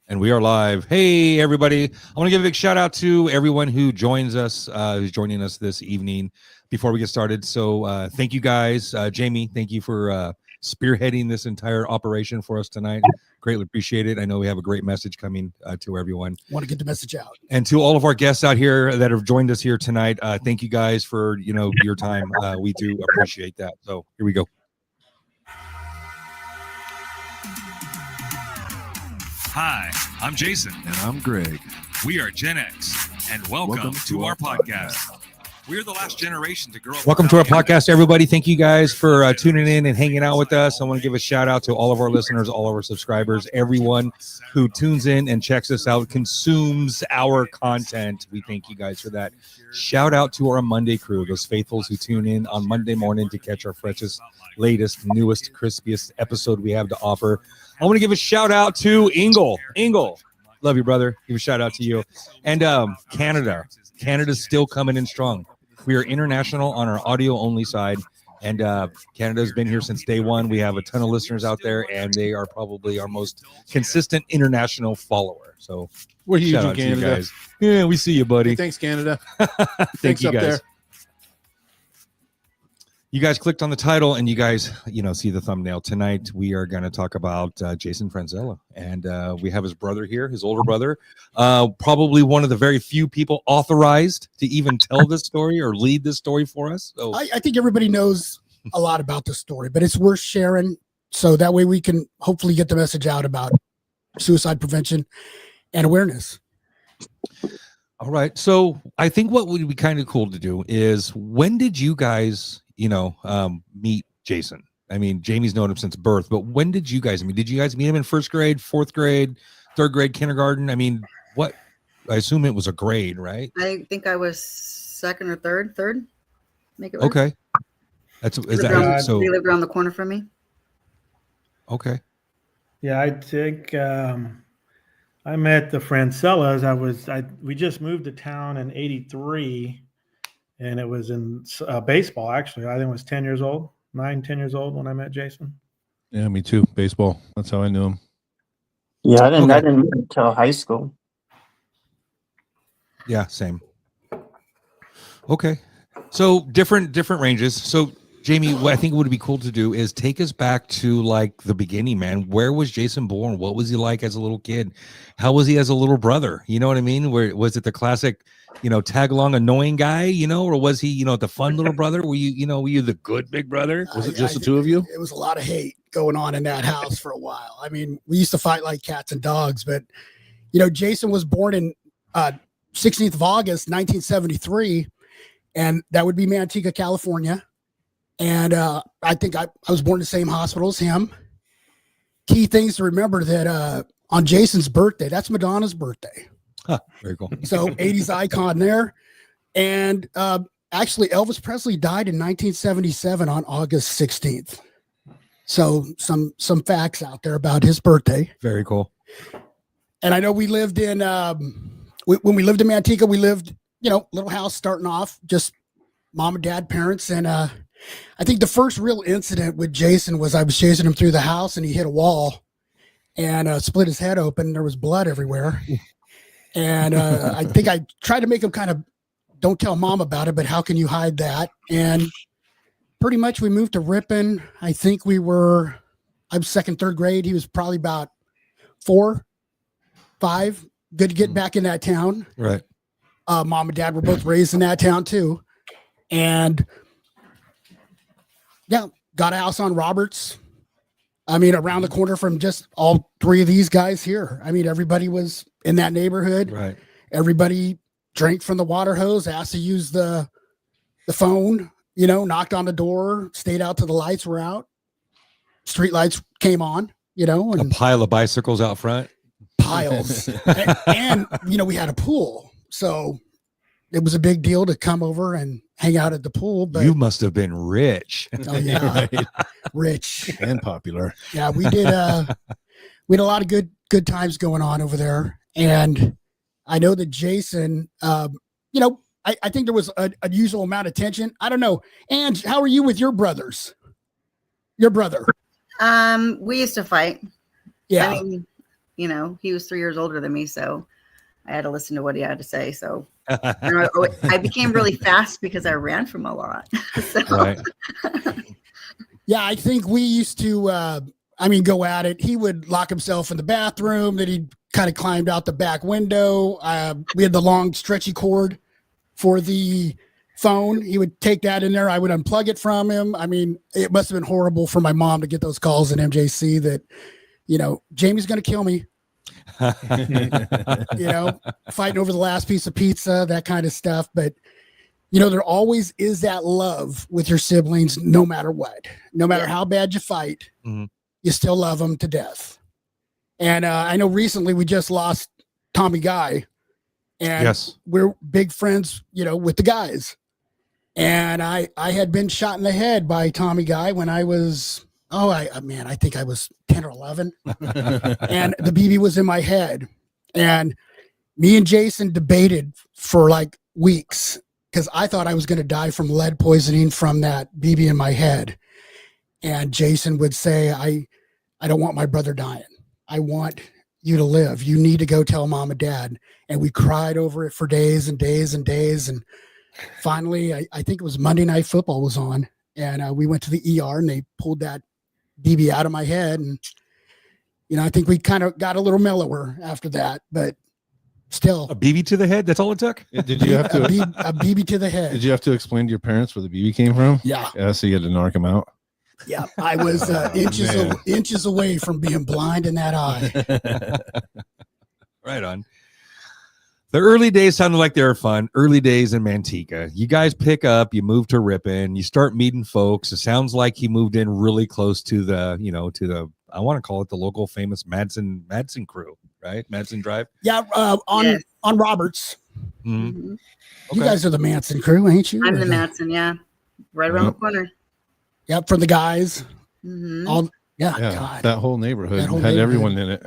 And we are live. Hey, everybody. I want to give a big shout out to everyone who joins us, who's joining us this evening before we get started. So thank you guys. Jamie, thank you for spearheading this entire operation for us tonight. Greatly appreciate it. I know we have a great message coming to everyone. Want to get the message out. And to all of our guests out here that have joined us here tonight, thank you guys for, your time. We do appreciate that. So here we go. Hi, I'm Jason. And I'm Greg. We are Gen X, and welcome to our podcast. We're the last generation to grow up. Welcome to our podcast, everybody. Thank you guys for tuning in and hanging out with us. I want to give a shout out to all of our listeners, all of our subscribers, everyone who tunes in and checks us out, consumes our content. We thank you guys for that. Shout out to our Monday crew, those faithfuls who tune in on Monday morning to catch our freshest, latest, newest, crispiest episode we have to offer. I want to give a shout out to Ingle. Love you, brother. Give a shout out to you. And Canada. Canada's still coming in strong. We are international on our audio only side. And Canada's been here since day one. We have a ton of listeners out there, and they are probably our most consistent international follower. So we're huge in Canada. You guys. Yeah, we see you, buddy. Hey, thanks, Canada. Thank you, guys. There. You guys clicked on the title and you guys, see the thumbnail. Tonight, we are going to talk about Jason Franscella. And we have his brother here, his older brother, probably one of the very few people authorized to even tell this story or lead this story for us. So I think everybody knows a lot about this story, but it's worth sharing. So that way we can hopefully get the message out about suicide prevention and awareness. All right. So I think what would be kind of cool to do is, when did you guys meet Jason? I mean, Jamie's known him since birth, but when did you guys meet? Did you guys meet him in first grade, fourth grade, third grade, kindergarten? I mean, what? I assume it was a grade, right? I think I was second or third. Make it work. Okay. So he lived around the corner from me. Okay. Yeah, I think I met the Francellas. We just moved to town in '83. And it was in baseball, actually. I think I was 10 years old when I met Jason. Yeah, me too. Baseball. That's how I knew him. Yeah, I didn't meet until high school. Yeah, same. Okay. So different ranges. So Jamie, what I think would be cool to do is take us back to like the beginning, man. Where was Jason born? What was he like as a little kid? How was he as a little brother? You know what I mean? Was it the classic, tag along annoying guy, or was he, the fun little brother? Were you the good big brother? Was it just the two of you? It was a lot of hate going on in that house for a while. I mean, we used to fight like cats and dogs, but Jason was born in 16th of August, 1973, and that would be Manteca, California. And I think I was born in the same hospital as him. Key things to remember that on Jason's birthday, that's Madonna's birthday. Huh, very cool. So 80s icon there. And actually, Elvis Presley died in 1977 on August 16th. So some facts out there about his birthday. Very cool. And I know we lived in, when we lived in Manteca, we lived, little house starting off, just mom and dad, parents. And I think the first real incident with Jason was I was chasing him through the house and he hit a wall and split his head open. There was blood everywhere. And I think I tried to make him kind of, don't tell mom about it, but how can you hide that? And pretty much we moved to Ripon. I think I was second, third grade. He was probably about 4, 5. Good to get back in that town. Right. Mom and dad were both raised in that town too. And yeah, got a house on Roberts. I mean, around the corner from just all three of these guys here. I mean, everybody was in that neighborhood. Right. Everybody drank from the water hose, asked to use the phone, knocked on the door, stayed out till the lights were out. Street lights came on, and a pile of bicycles out front. Piles. and we had a pool. So it was a big deal to come over and hang out at the pool. But you must have been rich. Oh yeah, right. Rich and popular. Yeah, we did. We had a lot of good times going on over there, and I know that Jason. I think there was an unusual amount of tension. I don't know. Ange, how are you with your brothers? Your brother? We used to fight. Yeah. I mean, you know, he was 3 years older than me, so I had to listen to what he had to say. So I became really fast because I ran from a lot. So. Right. Yeah, I think we used to, go at it. He would lock himself in the bathroom, then he kind of climbed out the back window. We had the long stretchy cord for the phone. He would take that in there. I would unplug it from him. I mean, it must have been horrible for my mom to get those calls in MJC that, you know, Jamie's going to kill me. You know, fighting over the last piece of pizza, that kind of stuff. But, you know, there always is that love with your siblings, no matter what, no matter how bad you fight, you still love them to death. And I know recently we just lost Tommy Guy, and we're big friends, you know, with the guys. And I had been shot in the head by Tommy Guy when I was, I think I was 10 or 11. And the BB was in my head. And me and Jason debated for like weeks because I thought I was going to die from lead poisoning from that BB in my head. And Jason would say, I don't want my brother dying. I want you to live. You need to go tell mom and dad. And we cried over it for days and days and days. And finally, I think it was Monday Night Football was on. And we went to the ER and they pulled that BB out of my head. And, you know, I think we kind of got a little mellower after that, but still. A BB to the head? That's all it took? Did you have to a BB to the head? Did you have to explain to your parents where the BB came from? Yeah. So you had to narc him out? Yeah. I was inches away from being blind in that eye. Right on. The early days sounded like they were fun. Early days in Manteca. You guys pick up, you move to Ripon, you start meeting folks. It sounds like he moved in really close to the, I want to call it the local famous Madsen crew, right? Madsen Drive. Yeah. On Roberts. Mm-hmm. Okay. You guys are the Manson crew, ain't you? I'm the Madsen, yeah. Right around the corner. Yep. For the guys. Mm-hmm. God. That whole neighborhood had everyone in it.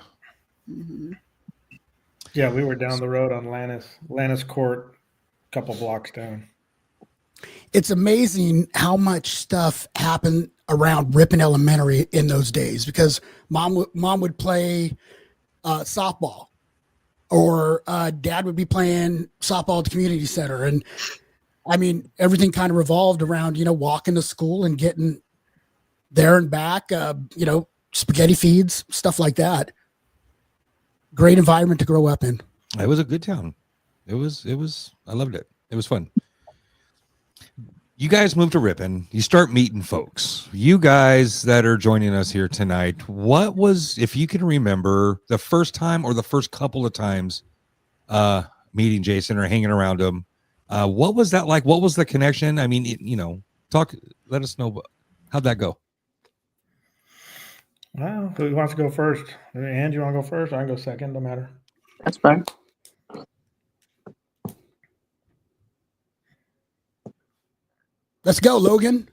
Mm-hmm. Yeah, we were down the road on Lannis Court, a couple blocks down. It's amazing how much stuff happened around Ripon Elementary in those days because mom would play softball, or dad would be playing softball at the community center, and I mean everything kind of revolved around walking to school and getting there and back. Spaghetti feeds, stuff like that. Great environment to grow up in. It was a good town. It was, I loved it. It was fun. You guys moved to Ripon. You start meeting folks. You guys that are joining us here tonight, what was, if you can remember, the first time or the first couple of times meeting Jason or hanging around him, what was that like? What was the connection? I mean, let us know. How'd that go? Well, who wants to go first? And you want to go first? I can go second. Don't matter. That's fine. Let's go, Logan.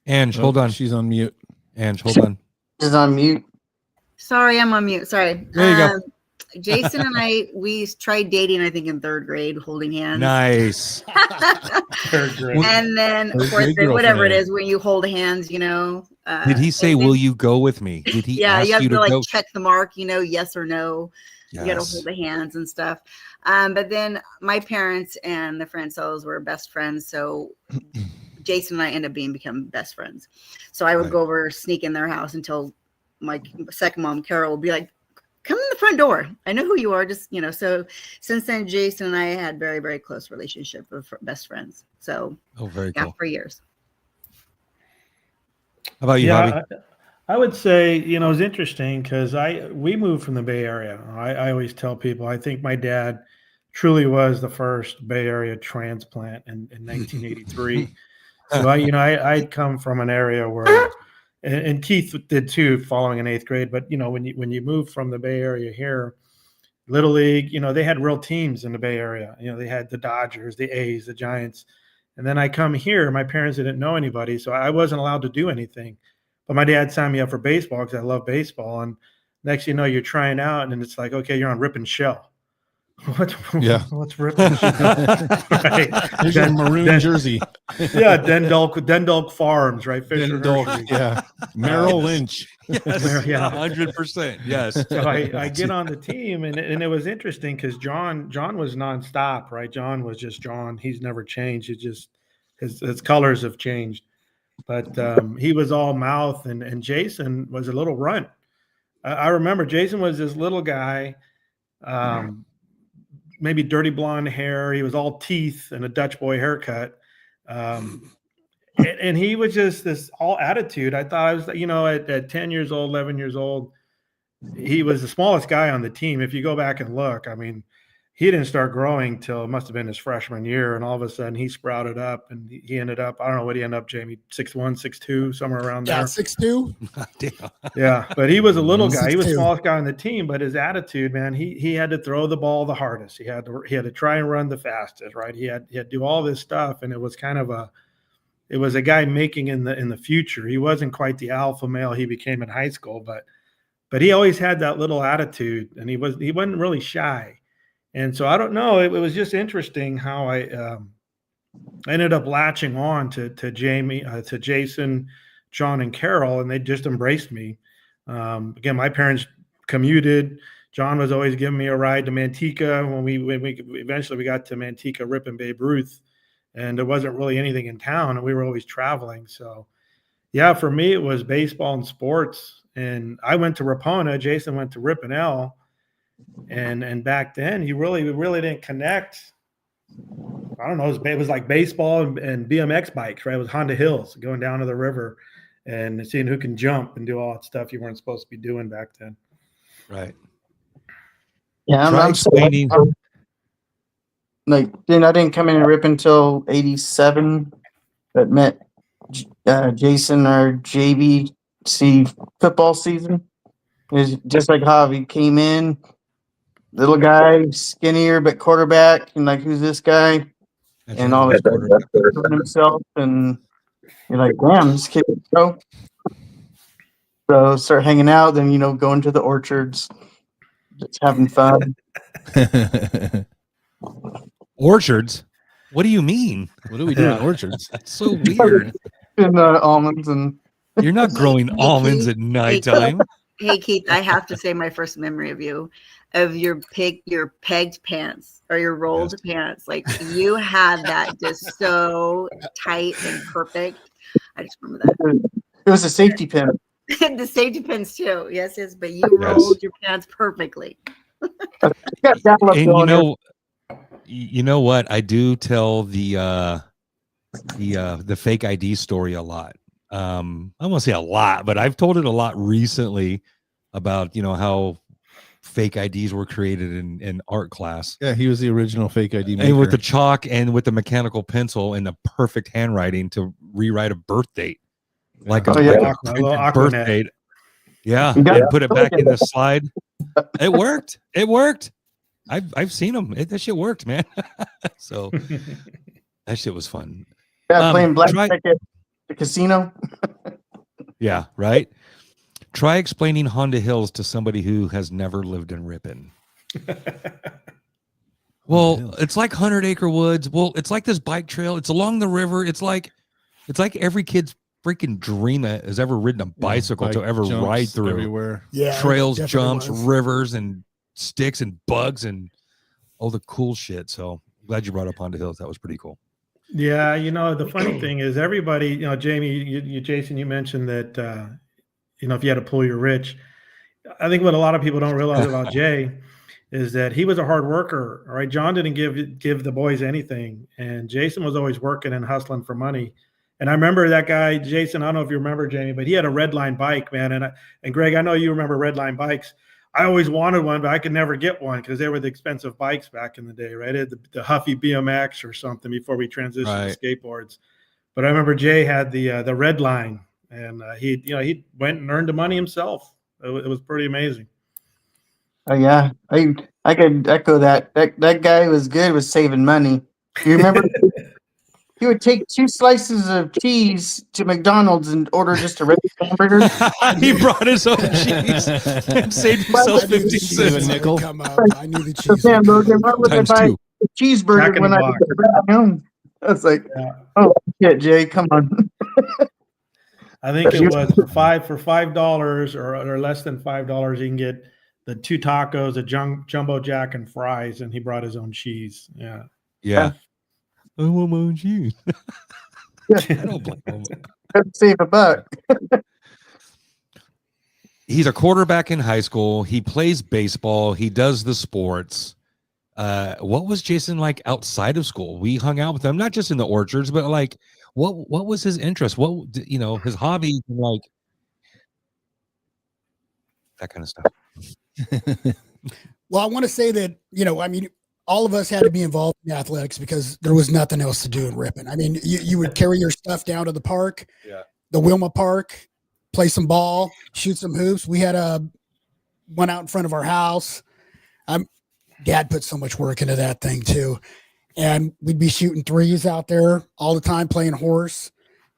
Ange, hold on. She's on mute. Ange, hold on. She's on mute. Sorry, I'm on mute. Sorry. There you go. Jason and we tried dating, I think, in third grade, holding hands. Nice. Third grade. And then fourth grade, whatever it is, when you hold hands, Did he say, will you go with me? Did he ask you have you to go? check the mark, yes or no. Yes. You got to hold the hands and stuff. But then my parents and the Francellas were best friends. So Jason and I become best friends. So I would go over, sneak in their house until my second mom, Carol, would be like, come in the front door. I know who you are. Just, so since then, Jason and I had very, very close relationship with best friends. So very cool. For years. How about you, Bobby? I would say, it was interesting because we moved from the Bay Area. I always tell people, I think my dad truly was the first Bay Area transplant in 1983. So I'd come from an area where, and Keith did too, following in 8th grade. But when you move from the Bay Area here, Little League, they had real teams in the Bay Area. They had the Dodgers, the A's, the Giants. And then I come here, my parents didn't know anybody, so I wasn't allowed to do anything. But my dad signed me up for baseball because I love baseball. And next thing you know, you're trying out, and it's like, okay, you're on Ripon Shell. What's ripping? Right. Here's your maroon jersey. Yeah, Dendulk Farms, right? Fisher Nursery. Yeah. Merrill Lynch. Yes, Yeah. 100%. Yes. So I get on the team, and it was interesting because John was nonstop, right? John was just John. He's never changed. It's just his colors have changed, but he was all mouth, and Jason was a little runt. I remember Jason was this little guy, maybe dirty blonde hair. He was all teeth and a Dutch boy haircut. And he was just this all attitude. I thought I was, at 10 years old, 11 years old, he was the smallest guy on the team. If you go back and look, I mean, he didn't start growing till it must have been his freshman year. And all of a sudden he sprouted up, and he ended up, I don't know what he ended up, Jamie, 6'1", 6'2", somewhere around there. Yeah, 6'2". Damn. Yeah, but he was a little guy. He was the 6'2". smallest guy on the team, but his attitude, man, he had to throw the ball the hardest. He had to try and run the fastest, right? He had to do all this stuff, and it was kind of a guy making in the future. He wasn't quite the alpha male he became in high school, but he always had that little attitude, and he wasn't really shy. And so I don't know. It was just interesting how I ended up latching on to Jamie, to Jason, John, and Carol, and they just embraced me. Again, my parents commuted. John was always giving me a ride to Manteca when we eventually got to Manteca, Rip, and Babe Ruth, and there wasn't really anything in town, and we were always traveling. So, yeah, for me it was baseball and sports, and I went to Rapona. Jason went to Rip and L. And back then, we really didn't connect. I don't know. It was like baseball and BMX bikes, right? It was Honda Hills, going down to the river and seeing who can jump and do all that stuff you weren't supposed to be doing back then. Right. Yeah, I'm explaining. Like, then I didn't come in and Rip until 87, but met Jason or JBC football season. It was just like Javi came in, little guy, skinnier but quarterback, and like, who's this guy? And all of a sudden himself, and you're like, damn, this kid, bro. So start hanging out, then going to the orchards, just having fun. Orchards? What do you mean? What do we do in orchards? That's so weird. And almonds, and You're not growing almonds at nighttime. Hey Keith, I have to say my first memory of you, of your pegged pants or your rolled pants. Like, you had that just so tight and perfect. I just remember that. it was a safety pin. The safety pins too. Yes, but you rolled your pants perfectly. And you know what? I do tell the fake ID story a lot. I won't say a lot, but I've told it a lot recently about how fake IDs were created in art class. Yeah, he was the original fake ID maker. And with the chalk and with the mechanical pencil and the perfect handwriting to rewrite a birth date, like a birth date. Yeah, and put it back in the slide. It worked. I've seen them. That shit worked, man. So that shit was fun. Yeah, playing blackjack at the casino. Yeah, right. Try explaining Honda Hills to somebody who has never lived in Ripon. Well, it's like 100 Acre Woods. Well, it's like this bike trail. It's along the river. It's like every kid's freaking dream that has ever ridden a bicycle to ever ride through. Everywhere. Yeah, trails, jumps, rivers, and sticks and bugs and all the cool shit. So glad you brought up Honda Hills. That was pretty cool. Yeah, the funny thing is everybody, Jamie, Jason, you mentioned that if you had a pool, you're rich. I think what a lot of people don't realize about Jay is that he was a hard worker. All right, John didn't give the boys anything, and Jason was always working and hustling for money. And I remember that guy, Jason. I don't know if you remember, Jamie, but he had a Redline bike, man. And Greg, I know you remember Redline bikes. I always wanted one, but I could never get one because they were the expensive bikes back in the day, right? The Huffy BMX or something before we transitioned to skateboards. But I remember Jay had the Redline. And he went and earned the money himself. It was pretty amazing. Oh yeah, I could echo that. That guy was good with saving money. You remember? he would take 2 slices of cheese to McDonald's and order just a regular hamburger. He brought his own cheese and saved himself I knew 50 the cheese was cents. gonna nickel. come up. I knew the So, cheese man, would come Logan, up. why would I Times buy two. a cheeseburger Jack in when the I Box. could bring my own? I was like, Yeah. oh shit, Jay, come on. I think it was for $5 or less than $5. You can get the 2 tacos, a jumbo jack, and fries, and he brought his own cheese. Yeah. Yeah. I want my own cheese. I don't blame him. Save a buck. He's a quarterback in high school. He plays baseball. He does the sports. What was Jason like outside of school? We hung out with him, not just in the orchards, but like, what was his interest? What, his hobby, like that kind of stuff. Well, I want to say that, all of us had to be involved in athletics because there was nothing else to do in Ripon. I mean, you would carry your stuff down to the park, the Wilma Park, play some ball, shoot some hoops. We had one out in front of our house. Dad put so much work into that thing too. And we'd be shooting threes out there all the time, playing horse.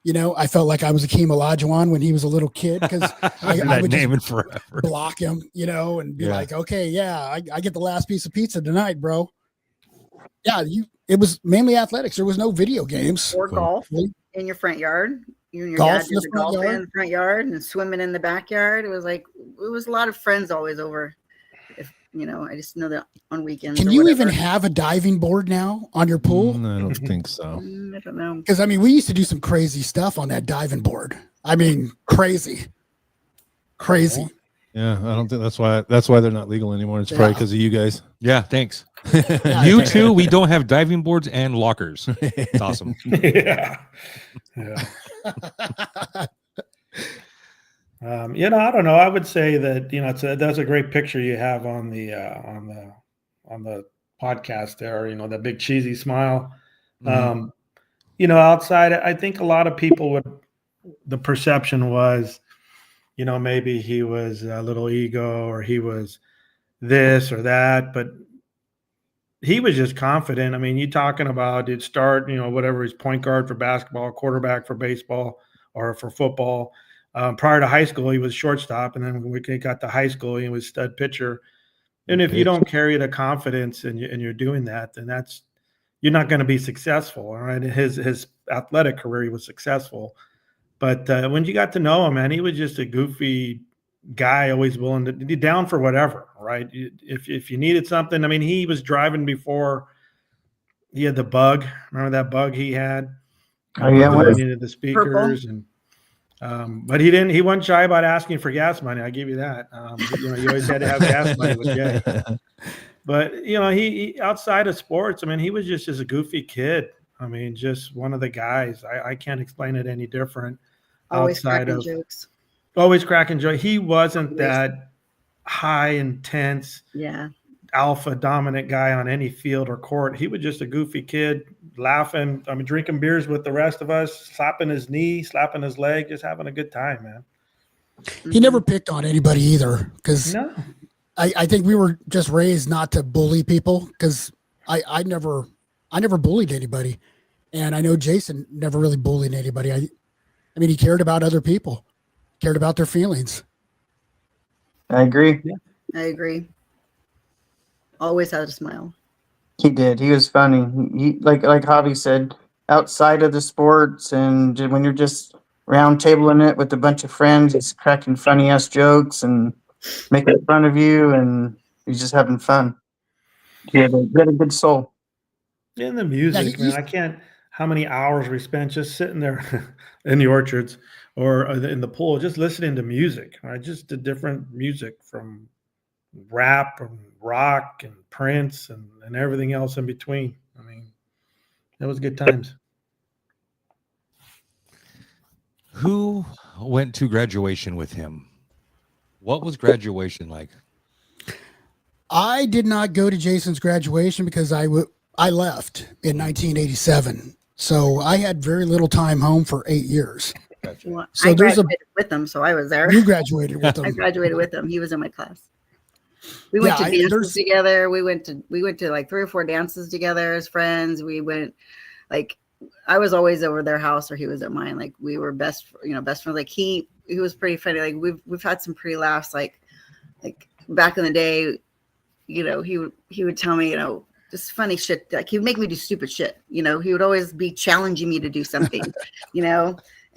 I felt like I was Akeem Olajuwon when he was a little kid because I would name just it forever. block him, and be like, okay, yeah, I get the last piece of pizza tonight, bro. Yeah, it was mainly athletics. There was no video games. Or golf in your front yard. You and your Golf dad in the did the front golf yard? in the front yard and swimming in the backyard. It was a lot of friends always over. I just know that on weekends. Can or you whatever. even have a diving board now on your pool? I don't think so. I don't know. Because we used to do some crazy stuff on that diving board. I mean, crazy. Yeah, I don't think that's why they're not legal anymore. It's probably because of you guys. Yeah, thanks. Yeah. You too. We don't have diving boards and lockers. It's awesome. Yeah. I don't know. I would say that that's a great picture you have on the podcast there. That big cheesy smile. Outside, I think a lot of people the perception was, maybe he was a little ego or he was this or that, but he was just confident. I mean, you talking about it start, whatever he's point guard for basketball, quarterback for baseball or for football. Prior to high school, he was shortstop. And then when we got to high school, he was stud pitcher. And if you don't carry the confidence and you're doing that, then you're not going to be successful. All right. His athletic career, he was successful. But when you got to know him, man, he was just a goofy guy, always willing to be down for whatever, right? If you needed something, I mean, he was driving before he had the bug. Remember that bug he had? Oh, yeah. He needed the speakers but he wasn't shy about asking for gas money. I give you that. You always had to have gas money with Jay. But he outside of sports, I mean, he was just a goofy kid. I mean, just one of the guys. I can't explain it any different. Always cracking jokes. Always cracking jokes. He wasn't that high, intense, alpha dominant guy on any field or court. He was just a goofy kid, laughing. I mean, drinking beers with the rest of us, slapping his knee, slapping his leg, just having a good time, man. He never picked on anybody either, because No. I think we were just raised not to bully people, because I never bullied anybody, and I know Jason never really bullied anybody. I mean, he cared about other people, cared about their feelings. I agree. Yeah. I agree. Always had a smile. He did. He was funny. He like Javi said, outside of the sports and when you're just round tabling it with a bunch of friends, he's cracking funny ass jokes and making fun of you, and he's just having fun. He had a good soul. In the music, man, I can't. How many hours we spent just sitting there in the orchards or in the pool, just listening to music, right? Just the different music from rap and rock and Prince and everything else in between. I mean, that was good times. Who went to graduation with him? What was graduation like? I did not go to Jason's graduation because I left in 1987. So I had very little time home for 8 years. Well, So I there's graduated with him, so I was there. You graduated with I him. graduated with him. He was in my class. We went Yeah, to dances together. We went to like 3 or 4 dances together as friends. We went like I was always over their house or he was at mine. Like we were best friends. Like he was pretty funny. Like we've had some pretty laughs. Like back in the day, he would tell me, just funny shit. Like he would make me do stupid shit. He would always be challenging me to do something,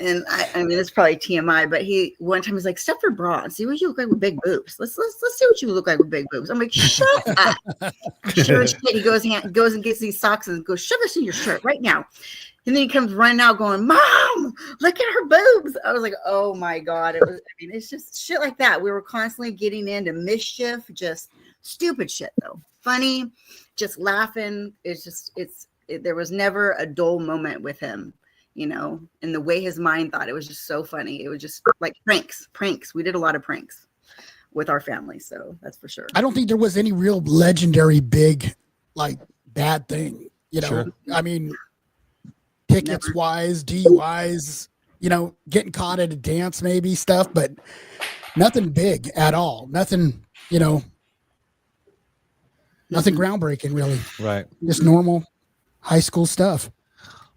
And I mean, it's probably TMI, but one time he's like, "Step your bra and see what you look like with big boobs. Let's see what you look like with big boobs." I'm like, "Shut up!" Sure as shit, he goes and gets these socks and goes, "Shove this in your shirt right now." And then he comes running out, going, "Mom, look at her boobs." I was like, "Oh my god!" It's just shit like that. We were constantly getting into mischief, just stupid shit though, funny, just laughing. There was never a dull moment with him. And the way his mind thought, it was just so funny. It was just like pranks. We did a lot of pranks with our family. So that's for sure. I don't think there was any real legendary big, like bad thing, Sure. I mean, tickets wise, DUIs, getting caught at a dance, maybe stuff, but nothing big at all. Nothing, nothing groundbreaking really. Right. Just normal high school stuff.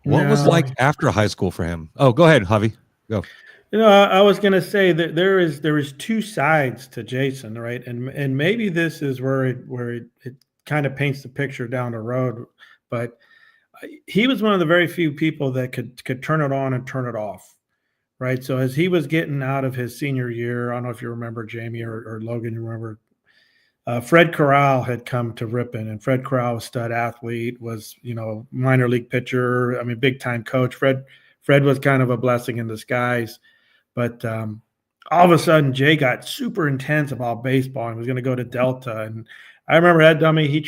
What was like after high school for him? Oh, go ahead, Javi. Go. I was going to say that there is two sides to Jason, right? And maybe this is where it kind of paints the picture down the road. But he was one of the very few people that could turn it on and turn it off, right? So as he was getting out of his senior year, I don't know if you remember, Jamie or Logan, you remember, Fred Corral had come to Ripon, and Fred Corral was stud athlete, was, minor league pitcher. I mean, big time coach. Fred was kind of a blessing in disguise, but all of a sudden Jay got super intense about baseball and was going to go to Delta. And I remember that dummy, he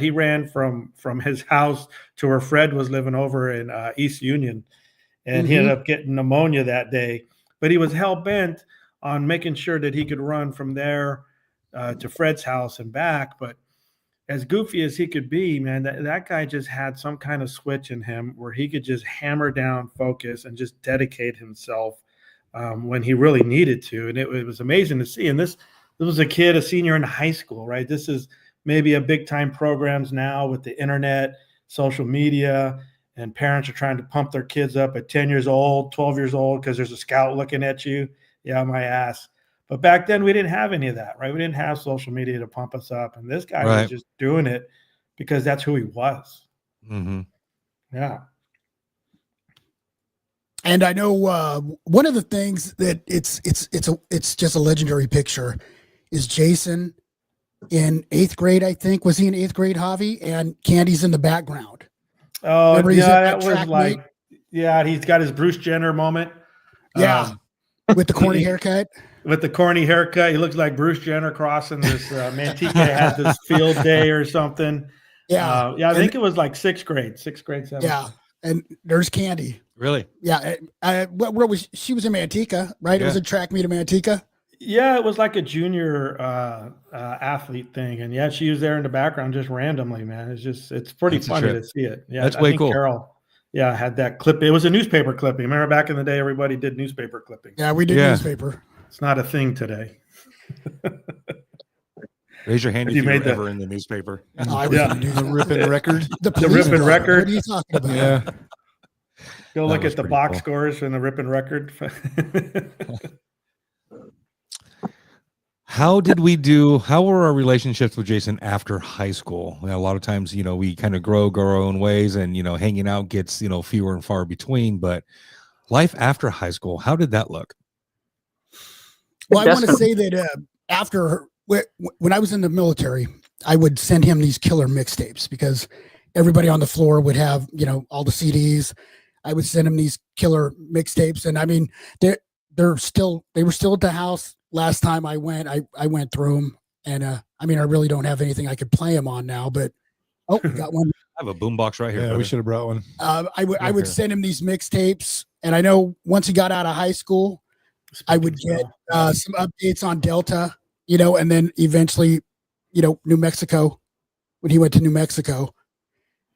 ran from his house to where Fred was living over in East Union, and he ended up getting pneumonia that day, but he was hell bent on making sure that he could run from there to Fred's house and back. But as goofy as he could be, man, that guy just had some kind of switch in him where he could just hammer down focus and just dedicate himself when he really needed to. And it was amazing to see. And this was a kid, a senior in high school, right? This is maybe a big time programs now with the internet, social media, and parents are trying to pump their kids up at 10 years old, 12 years old, because there's a scout looking at you. Yeah, my ass. But back then we didn't have any of that, right? We didn't have social media to pump us up. And this guy was just doing it because that's who he was. Mm-hmm. Yeah. And I know one of the things that it's just a legendary picture is Jason in 8th grade, I think. Was he in 8th grade, Javi? And Candy's in the background. Oh, yeah, that was like, he's got his Bruce Jenner moment. Yeah. With the corny haircut. With the corny haircut, he looks like Bruce Jenner crossing this. Manteca had this field day or something. Yeah, I think it was like 6th grade, 7th. Yeah, and there's Candy. Really? Yeah. Where was she? Was in Manteca, right? Yeah. It was a track meet in Manteca. Yeah, it was like a junior athlete thing, and she was there in the background just randomly. Man, it's pretty funny to see it. Yeah, that's way cool. Carol, had that clip. It was a newspaper clipping. Remember back in the day, everybody did newspaper clipping. Yeah, we did newspaper. It's not a thing today. Raise your hand if you were ever in the newspaper. I was going to do the Ripon record. The Ripon record. What are you talking about? Yeah. Go look at the box scores in the Ripon record. How did we do? How were our relationships with Jason after high school? A lot of times, we kind of go our own ways, and hanging out gets fewer and far between. But life after high school, how did that look? Well, I want to say that after when I was in the military, I would send him these killer mixtapes because everybody on the floor would have all the CDs. I would send him these killer mixtapes, and I mean they were still at the house. Last time I went through them, and I mean I really don't have anything I could play them on now, but we got one. I have a boombox right here. Yeah, brother. we should have brought one. I would send him these mixtapes, and I know once he got out of high school, I would get some updates on Delta, and then eventually, New Mexico, when he went to New Mexico,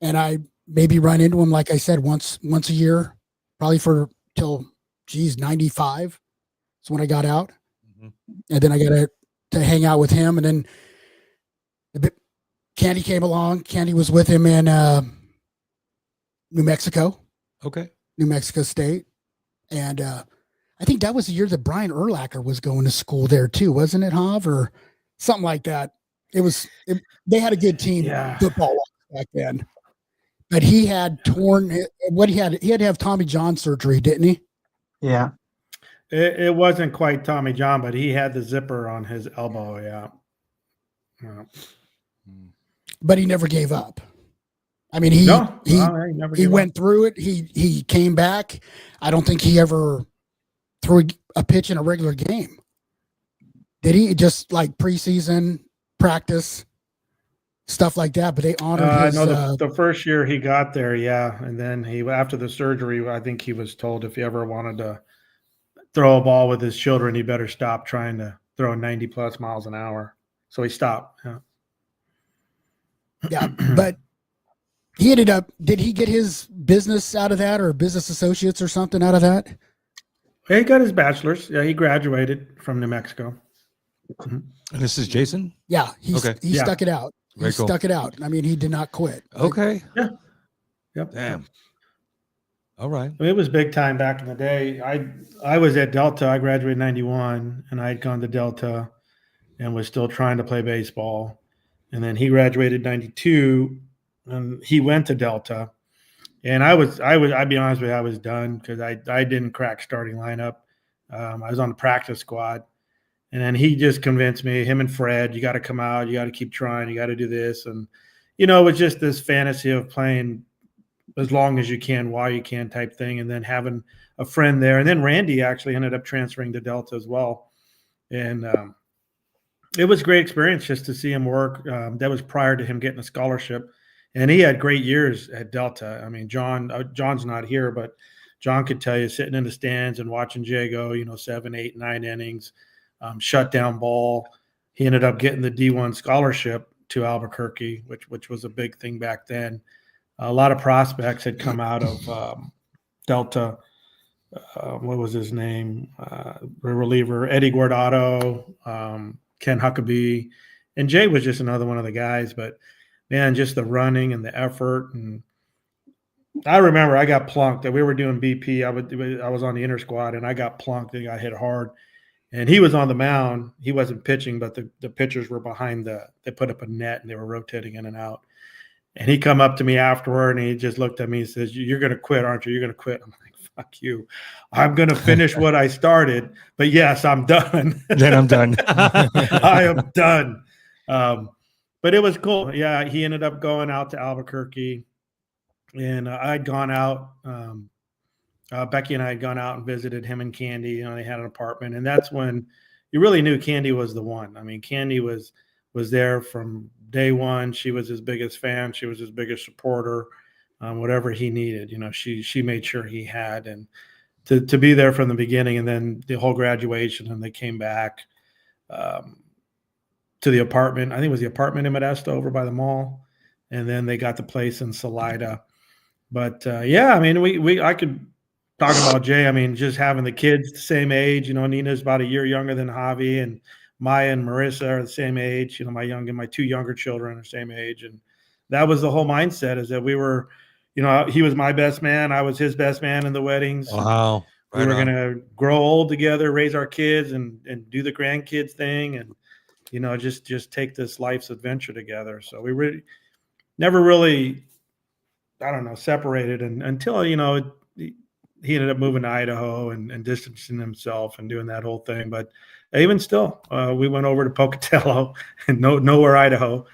and I maybe run into him, like I said, once a year, probably till 95. That's when I got out. And then I got to hang out with him, and then Candy came along. Candy was with him in New Mexico State. And I think that was the year that Brian Urlacher was going to school there too, wasn't it, Hav, or something like that? They had a good team football back then. But he had torn he had to have Tommy John surgery, didn't he? Yeah. It wasn't quite Tommy John, but he had the zipper on his elbow. Yeah. But he never gave up. I mean, he went through it. He came back. I don't think he ever threw a pitch in a regular game. Did he? Just like preseason practice, stuff like that. But they honored his. No, the first year he got there, yeah, and then after the surgery, I think he was told if he ever wanted to throw a ball with his children, he better stop trying to throw 90 plus miles an hour. So he stopped. Yeah. Yeah, but he ended up. Did he get his business out of that, or business associates, or something out of that? He got his bachelor's. Yeah, he graduated from New Mexico. And this is Jason? Yeah, he stuck it out. He stuck it out. I mean, he did not quit. Okay. Yeah. Yep. Damn. All right. I mean, it was big time back in the day. I was at Delta. I graduated in 91, and I had gone to Delta and was still trying to play baseball. And then he graduated in 92, and he went to Delta. And I'd be honest with you, I was done because I didn't crack starting lineup. I was on the practice squad. And then he just convinced me, him and Fred, you got to come out, you got to keep trying, you got to do this. And, it was just this fantasy of playing as long as you can, while you can type thing, and then having a friend there. And then Randy actually ended up transferring to Delta as well. And it was a great experience just to see him work. That was prior to him getting a scholarship. And he had great years at Delta. I mean, John's not here, but John could tell you, sitting in the stands and watching Jay go, 7, 8, 9 innings, shutdown ball. He ended up getting the D1 scholarship to Albuquerque, which was a big thing back then. A lot of prospects had come out of Delta. What was his name? Reliever Eddie Guardado, Ken Huckabee, and Jay was just another one of the guys. But man, just the running and the effort. And I remember I got plunked. We were doing BP. I was on the inner squad, and I got plunked and got hit hard. And he was on the mound. He wasn't pitching, but the pitchers were behind they put up a net, and they were rotating in and out. And he come up to me afterward, and he just looked at me and says, "You're going to quit, aren't you? You're going to quit." I'm like, "Fuck you. I'm going to finish what I started. But yes, I'm done." Then I'm done. I am done. But it was cool. Yeah, he ended up going out to Albuquerque, and I'd gone out. Becky and I had gone out and visited him and Candy. They had an apartment, and that's when you really knew Candy was the one. I mean, Candy was there from day one. She was his biggest fan. She was his biggest supporter. Whatever he needed, she made sure he had, and to be there from the beginning, and then the whole graduation, and they came back to the apartment. I think it was the apartment in Modesto over by the mall, and then they got the place in Salida. But yeah, I mean, I could talk about Jay. I mean, just having the kids the same age. Nina's about a year younger than Javi, and Maya and Marissa are the same age. My two younger children are the same age, and that was the whole mindset. Is that we were, he was my best man, I was his best man in the weddings. Wow. We were going to grow old together, raise our kids, and do the grandkids thing, and just take this life's adventure together. So we really never really, separated, and until he ended up moving to Idaho and distancing himself and doing that whole thing. But even still, we went over to Pocatello and nowhere, Idaho.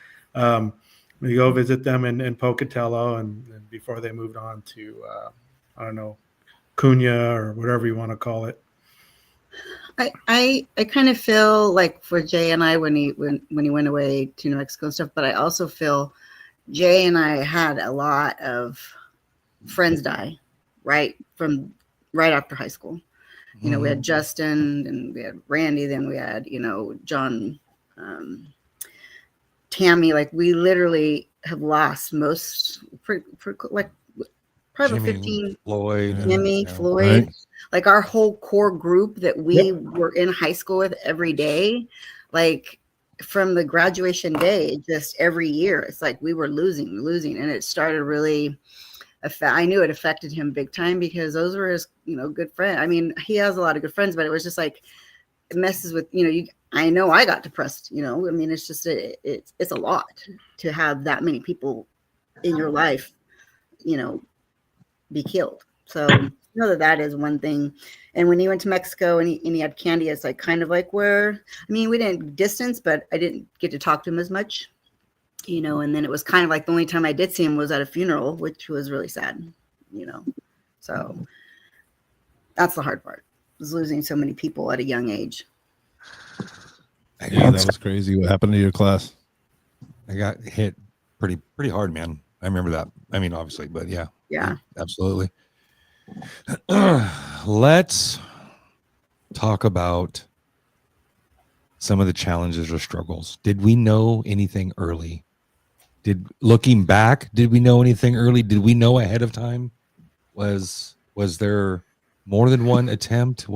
We go visit them in Pocatello, and before they moved on to, Cunha or whatever you want to call it. I kind of feel like for Jay and I, when he went away to New Mexico and stuff, but I also feel Jay and I had a lot of friends die right after high school. We had Justin, and we had Randy, then we had, John, Tammy. Like, we literally have lost probably Jimmy, 15. Floyd. Jimmy, Floyd. Right. Like, our whole core group that we were in high school with every day, like from the graduation day, just every year, it's like we were losing. And it started really I knew it affected him big time because those were his, good friends. I mean, he has a lot of good friends, but it was just like, it messes with, I know I got depressed, I mean, it's just, it's a lot to have that many people in your life, be killed. So that is one thing. And when he went to Mexico and he had Candy, it's like kind of like where, I mean, we didn't distance, but I didn't get to talk to him as much, and then it was kind of like the only time I did see him was at a funeral, which was really sad, so that's the hard part, is losing so many people at a young age. Yeah, that was crazy. What happened to your class? I got hit pretty hard, man. I remember that. I mean, obviously, but yeah, absolutely. Let's talk about some of the challenges or struggles. Did we know anything early? Looking back, did we know anything early? Did we know ahead of time? Was there more than one attempt?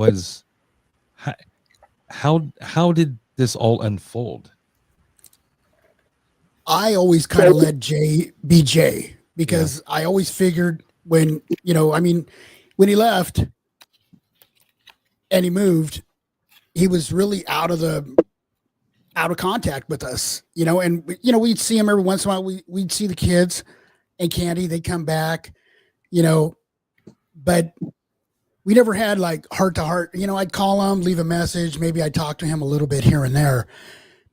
How did this all unfold? I always kind of let Jay be Jay because I always figured when he left and he moved, he was really out of contact with us, and we'd see him every once in a while. We'd see the kids and Candy, they'd come back, but we never had like heart to heart. I'd call him, leave a message. Maybe I'd talk to him a little bit here and there,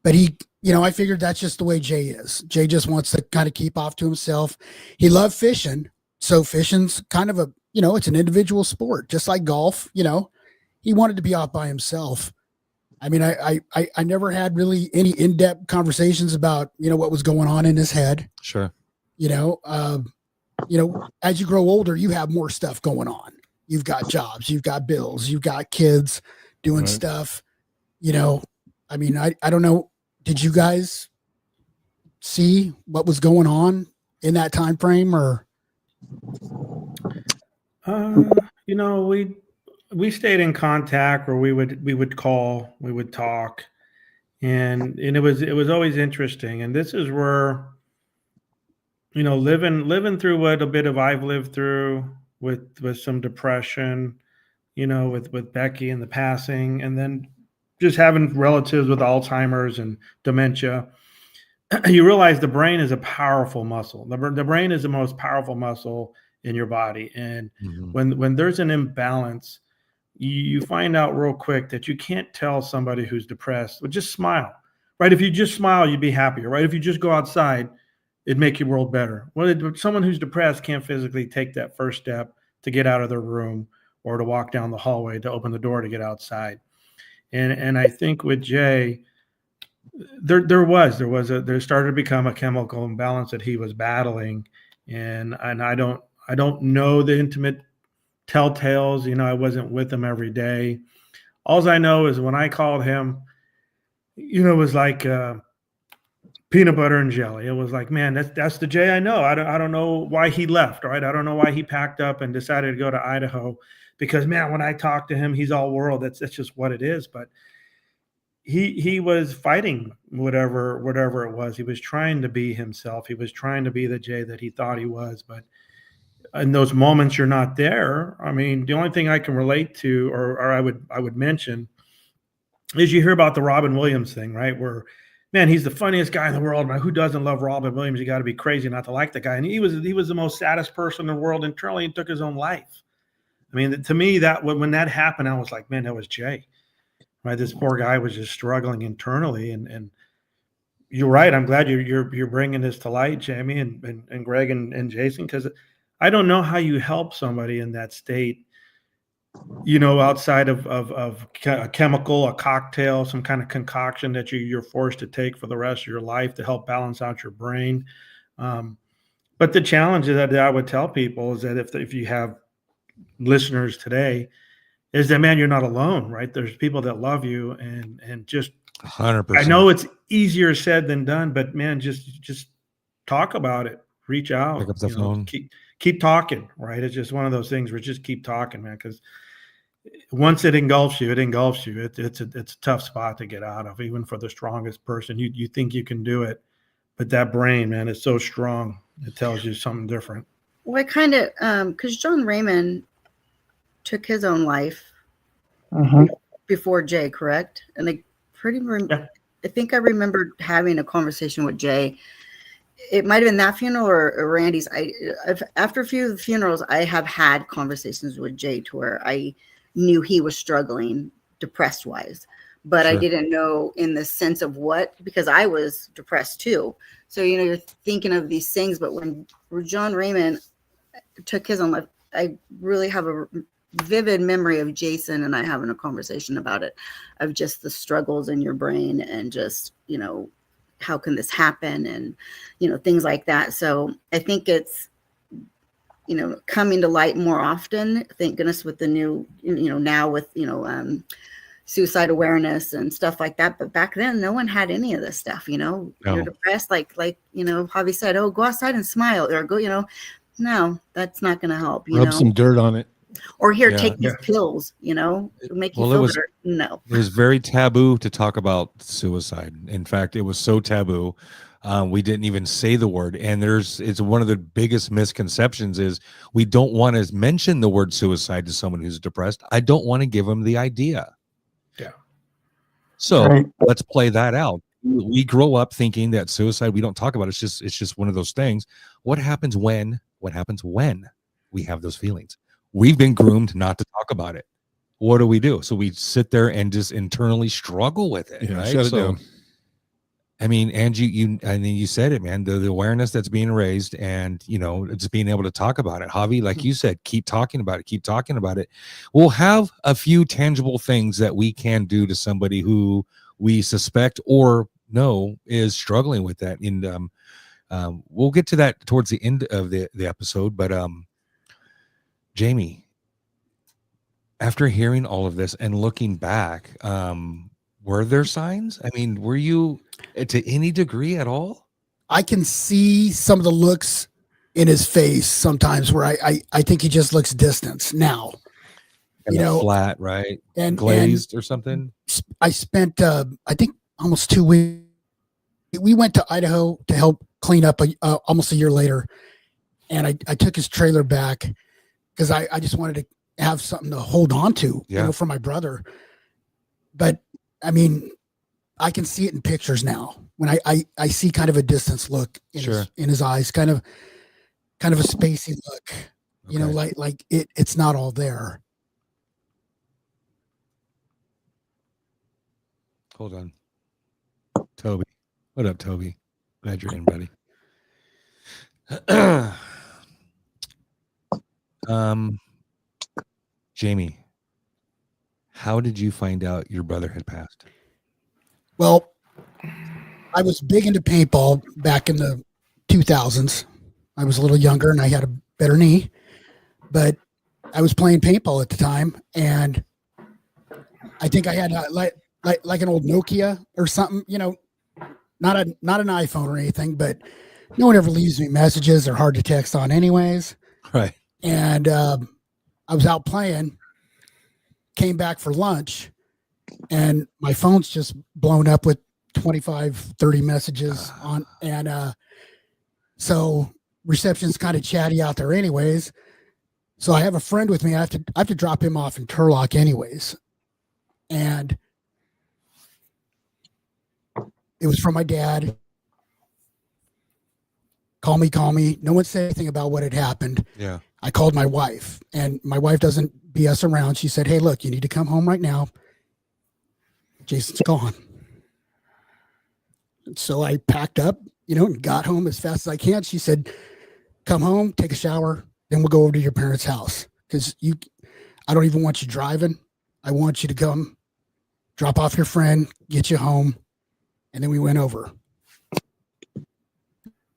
but I figured that's just the way Jay is. Jay just wants to kind of keep off to himself. He loved fishing. So fishing's kind of it's an individual sport, just like golf, he wanted to be off by himself. I mean, I never had really any in-depth conversations about, what was going on in his head. Sure. As you grow older, you have more stuff going on. You've got jobs, you've got bills, you've got kids doing stuff, I mean, I don't know. Did you guys see what was going on in that time frame or? We stayed in contact, or we would call, we would talk, and it was always interesting. And this is where, living through what a bit of I've lived through with some depression, with Becky and the passing, and then just having relatives with Alzheimer's and dementia. You realize the brain is a powerful muscle. The brain is the most powerful muscle in your body. And when there's an imbalance, you find out real quick that you can't tell somebody who's depressed, well, just smile, right? If you just smile, you'd be happier, right? If you just go outside, it'd make your world better. Well, someone who's depressed can't physically take that first step to get out of their room or to walk down the hallway to open the door to get outside. And I think with Jay, there started to become a chemical imbalance that he was battling, and I don't know the intimate telltales. I wasn't with him every day. All I know is when I called him, it was like peanut butter and jelly. It was like, man, that's the Jay I know. I don't know why he left, right? I don't know why he packed up and decided to go to Idaho, because man, when I talk to him, he's all world. That's just what it is. But he was fighting whatever it was. He was trying to be himself. He was trying to be the Jay that he thought he was. But in those moments you're not there. I mean, the only thing I can relate to, or I would mention, is you hear about the Robin Williams thing, right? Where, man, he's the funniest guy in the world. Man, who doesn't love Robin Williams? You got to be crazy not to like the guy. And he was the most saddest person in the world until he took his own life. I mean, to me, that when that happened, I was like, man, that was Jay. Right? This poor guy was just struggling internally, and you're right. I'm glad you're bringing this to light, Jamie and Greg and Jason, because I don't know how you help somebody in that state, outside of a chemical, a cocktail, some kind of concoction that you're forced to take for the rest of your life to help balance out your brain. But the challenge that I would tell people is that if you have listeners today, is that, man, you're not alone, right? There's people that love you, and just 100%. I know it's easier said than done, but man, just talk about it, reach out, Pick up the phone, keep talking, right? It's just one of those things where just keep talking, man, because once it engulfs you. It's a tough spot to get out of, even for the strongest person. You think you can do it, but that brain, man, is so strong. It tells you something different. Well, I kind of, because John Raymond took his own life Mhm. before Jay, correct? And I Yeah. I think I remember having a conversation with Jay. It might have been that funeral or Randy's. After a few of the funerals, I have had conversations with Jay to where I knew he was struggling depressed wise, but I Sure. didn't know in the sense of what, because I was depressed too. So, you're thinking of these things, but when John Raymond took his own life, I really have a vivid memory of Jason and I having a conversation about it, of just the struggles in your brain and just, how can this happen? And, things like that. So I think it's, coming to light more often, thank goodness, with the new, now with, suicide awareness and stuff like that. But back then, no one had any of this stuff, No. you're depressed, like, Javi said, oh, go outside and smile, or go, no, that's not going to help, Rub some dirt on it. or here, Yeah. take these pills, to make you Well, it feel was- better. No. It was very taboo to talk about suicide. In fact, it was so taboo. We didn't even say the word. And it's one of the biggest misconceptions is we don't want to mention the word suicide to someone who's depressed. I don't want to give them the idea. Yeah. So Right. let's play that out. We grow up thinking that suicide, we don't talk about it. It's just one of those things. What happens when we have those feelings? We've been groomed not to talk about it. What do? So we sit there and just internally struggle with it. Yeah, Right? shut it So, down. I mean, Angie, you said it, man, the awareness that's being raised and, just being able to talk about it. Javi, like you said, keep talking about it. We'll have a few tangible things that we can do to somebody who we suspect or know is struggling with that. And we'll get to that towards the end of the episode. But Jamie, after hearing all of this and looking back, were there signs? I mean, were you to any degree at all? I can see some of the looks in his face sometimes where I think he just looks distant now. Kinda flat, right? And Glazed or something? I spent I think almost 2 weeks. We went to Idaho to help clean up almost a year later, and I took his trailer back because I just wanted to have something to hold on to, for my brother. But I mean, I can see it in pictures now when I see kind of a distance look in his eyes, kind of a spacey look, like it's not all there. Hold on. Toby. What up, Toby? Glad you're in, buddy. Jamie, how did you find out your brother had passed? Well, I was big into paintball back in the 2000s. I was a little younger and I had a better knee, but I was playing paintball at the time, and I think I had like an old Nokia or something, not an iPhone or anything, but no one ever leaves me messages. They're hard to text on anyways. Right. And I was out playing, came back for lunch, and my phone's just blown up with 25, 30 messages on. And so reception's kind of chatty out there anyways. So I have a friend with me. I have to drop him off in Turlock anyways. And it was from my dad. Call me. No one said anything about what had happened. Yeah. I called my wife, and my wife doesn't BS around. She said, "Hey, look, you need to come home right now. Jason's gone." And so I packed up, and got home as fast as I can. She said, "Come home, take a shower, then we'll go over to your parents' house. Because I don't even want you driving. I want you to come, drop off your friend, get you home." And then we went over.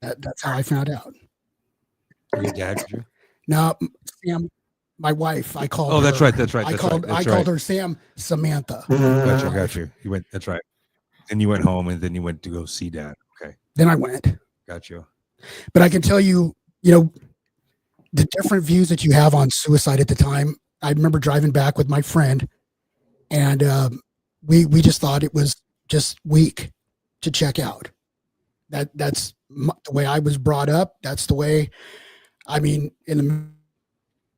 That's how I found out. Your dad, did you? No, Sam, my wife, I called. Oh, that's her. right. I called her Sam Samantha. Got you. You went, that's right. And you went home, and then you went to go see dad. Okay. Then I went. Got you. But I can tell you, the different views that you have on suicide at the time. I remember driving back with my friend, and we just thought it was just weak to check out. That's the way I was brought up. That's the way I mean, in the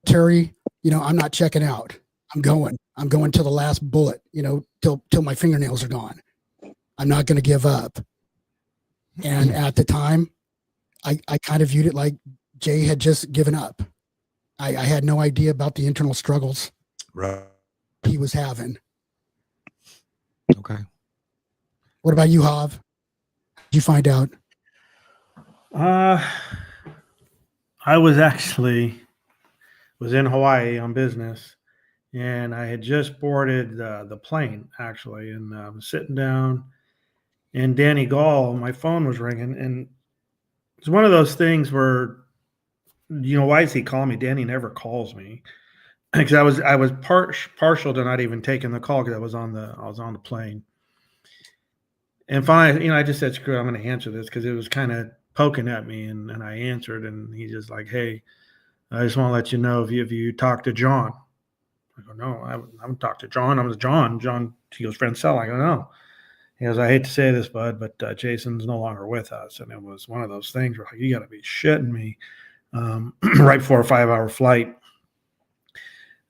military, I'm not checking out. I'm going till the last bullet, till my fingernails are gone. I'm not going to give up. And at the time, I kind of viewed it like Jay had just given up. I had no idea about the internal struggles he was having. Okay. What about you, Hav? Did you find out? I was in Hawaii on business, and I had just boarded the plane actually, and I was sitting down, and Danny Gall, my phone was ringing, and it's one of those things where, why is he calling me? Danny never calls me, because I was partial to not even taking the call because I was on the plane. And finally, I just said, screw it, I'm going to answer this because it was kind of poking at me, and I answered, and he's just like, hey, I just want to let you know if you talk to John. I go, no, I haven't talked to John. I was John. He goes, Franscella. I go, no. He goes, I hate to say this, bud, but Jason's no longer with us. And it was one of those things where, like, you got to be shitting me. Right before a 5-hour flight.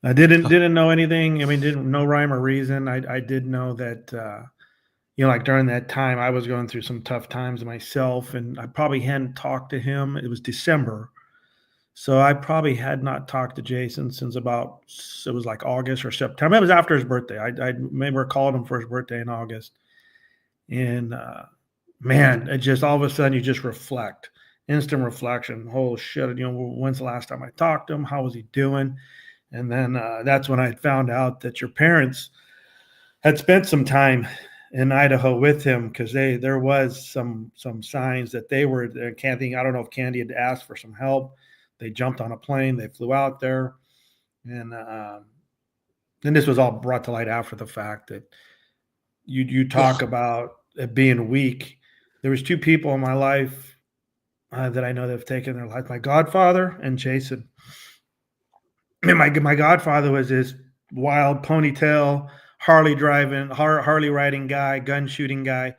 I didn't know anything. I mean, didn't know rhyme or reason. I did know that, like during that time, I was going through some tough times myself, and I probably hadn't talked to him. It was December. So I probably had not talked to Jason since it was like August or September. It was after his birthday. I remember called him for his birthday in August. And man, it just all of a sudden you just reflect. Instant reflection. Oh shit! When's the last time I talked to him? How was he doing? And then that's when I found out that your parents had spent some time in Idaho with him, because there was some signs that they were. Candy, I don't know if Candy had asked for some help. They jumped on a plane. They flew out there, and this was all brought to light after the fact that you talk about it being weak. There was 2 people in my life that I know that have taken their life, my godfather and Jason. And my godfather was this wild ponytail, Harley riding guy, gun shooting guy.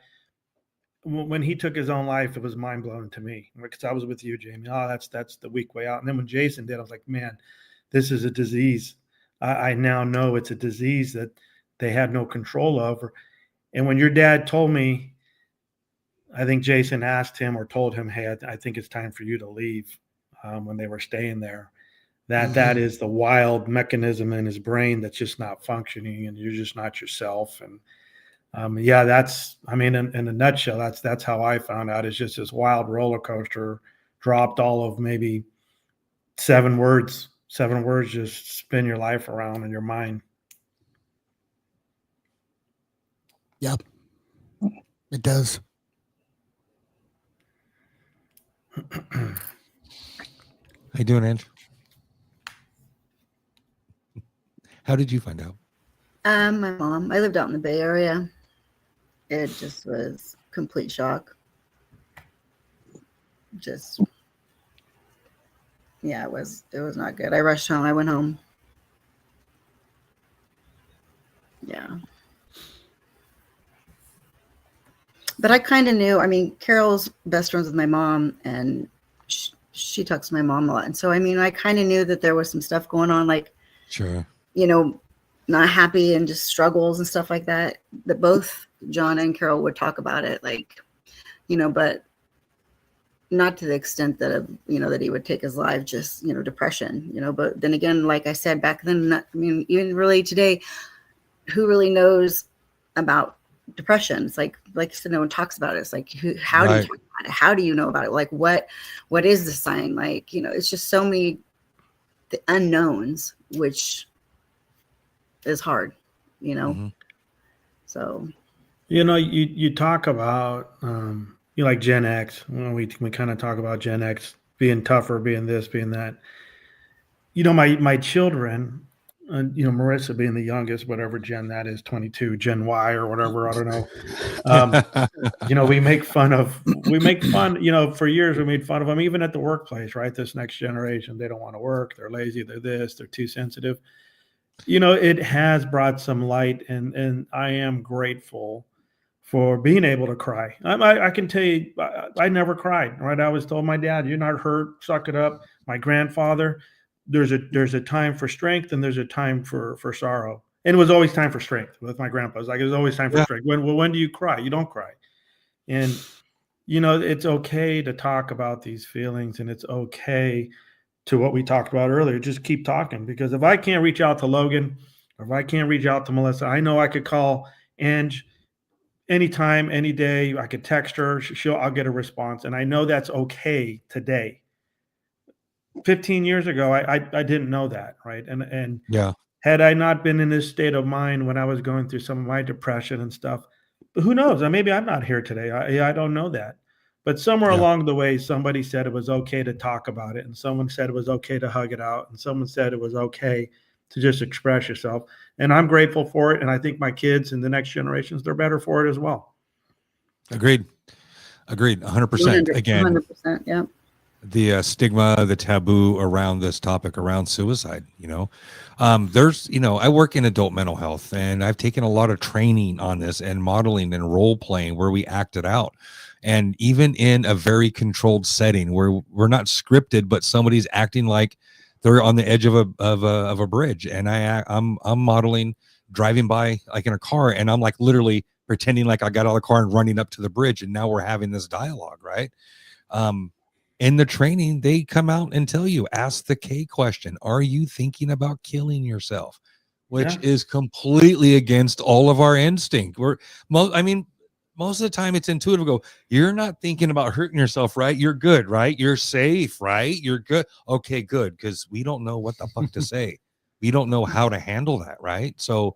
When he took his own life, it was mind blowing to me, because I was with you, Jamie. Oh, that's the weak way out. And then when Jason did, I was like, man, this is a disease. I now know it's a disease that they had no control over. And when your dad told me, I think Jason asked him or told him, hey, I think it's time for you to leave, when they were staying there. That is the wild mechanism in his brain that's just not functioning, and you're just not yourself. And that's, I mean, in a nutshell, that's how I found out. It's just this wild roller coaster, dropped all of maybe 7 words. 7 words just spin your life around in your mind. Yep, it does. How you doing, Ange? How did you find out? My mom. I lived out in the Bay Area. It just was complete shock. It was not good. I rushed home. I went home. Yeah. But I kind of knew. I mean, Carol's best friends with my mom, and she talks to my mom a lot. And so, I mean, I kind of knew that there was some stuff going on, like, sure, not happy and just struggles and stuff like that. That both John and Carol would talk about it, like, but not to the extent that, that he would take his life, just, depression, But then again, like I said, back then, even really today, who really knows about depression? It's like you said, no one talks about it. It's like, how do you talk about it? How do you know about it? Like, what is the sign? Like, it's just so many the unknowns, which is hard, So, you talk about, you like Gen X. We kind of talk about Gen X being tougher, being this, being that. My children, Marissa being the youngest, whatever Gen that is, 22, Gen Y or whatever, I don't know. We make fun, for years we made fun of them, even at the workplace, right? This next generation, they don't want to work. They're lazy. They're this, they're too sensitive. It has brought some light, and I am grateful for being able to cry. I can tell you, I never cried. Right? I was told my dad, "You're not hurt. Suck it up." My grandfather, there's a time for strength and there's a time for sorrow. And it was always time for strength with my grandpa. It was always time for strength. When do you cry? You don't cry. And it's okay to talk about these feelings, and it's okay to what we talked about earlier. Just keep talking, because if I can't reach out to Logan, or if I can't reach out to Melissa, I know I could call Ange anytime, any day. I could text her. I'll get a response. And I know that's okay today. 15 years ago, I didn't know that. Right. And Yeah. had I not been in this state of mind when I was going through some of my depression and stuff, but who knows? Maybe I'm not here today. I don't know that. But somewhere along the way, somebody said it was okay to talk about it. And someone said it was okay to hug it out. And someone said it was okay to just express yourself. And I'm grateful for it. And I think my kids and the next generations, they're better for it as well. Agreed. 100%. Again, 100%. Yeah. The stigma, the taboo around this topic, around suicide, there's, I work in adult mental health, and I've taken a lot of training on this and modeling and role playing where we act it out. And even in a very controlled setting where we're not scripted, but somebody's acting like they're on the edge of a bridge. And I'm modeling driving by like in a car, and I'm like literally pretending like I got out of the car and running up to the bridge. And now we're having this dialogue, right? In the training, they come out and tell you, ask the K question. Are you thinking about killing yourself? Which is completely against all of our instinct. Most of the time it's intuitive. Go, you're not thinking about hurting yourself, right? You're good, right? You're safe, right? You're good. Okay, good. Because we don't know what the fuck to say. We don't know how to handle that, right? So,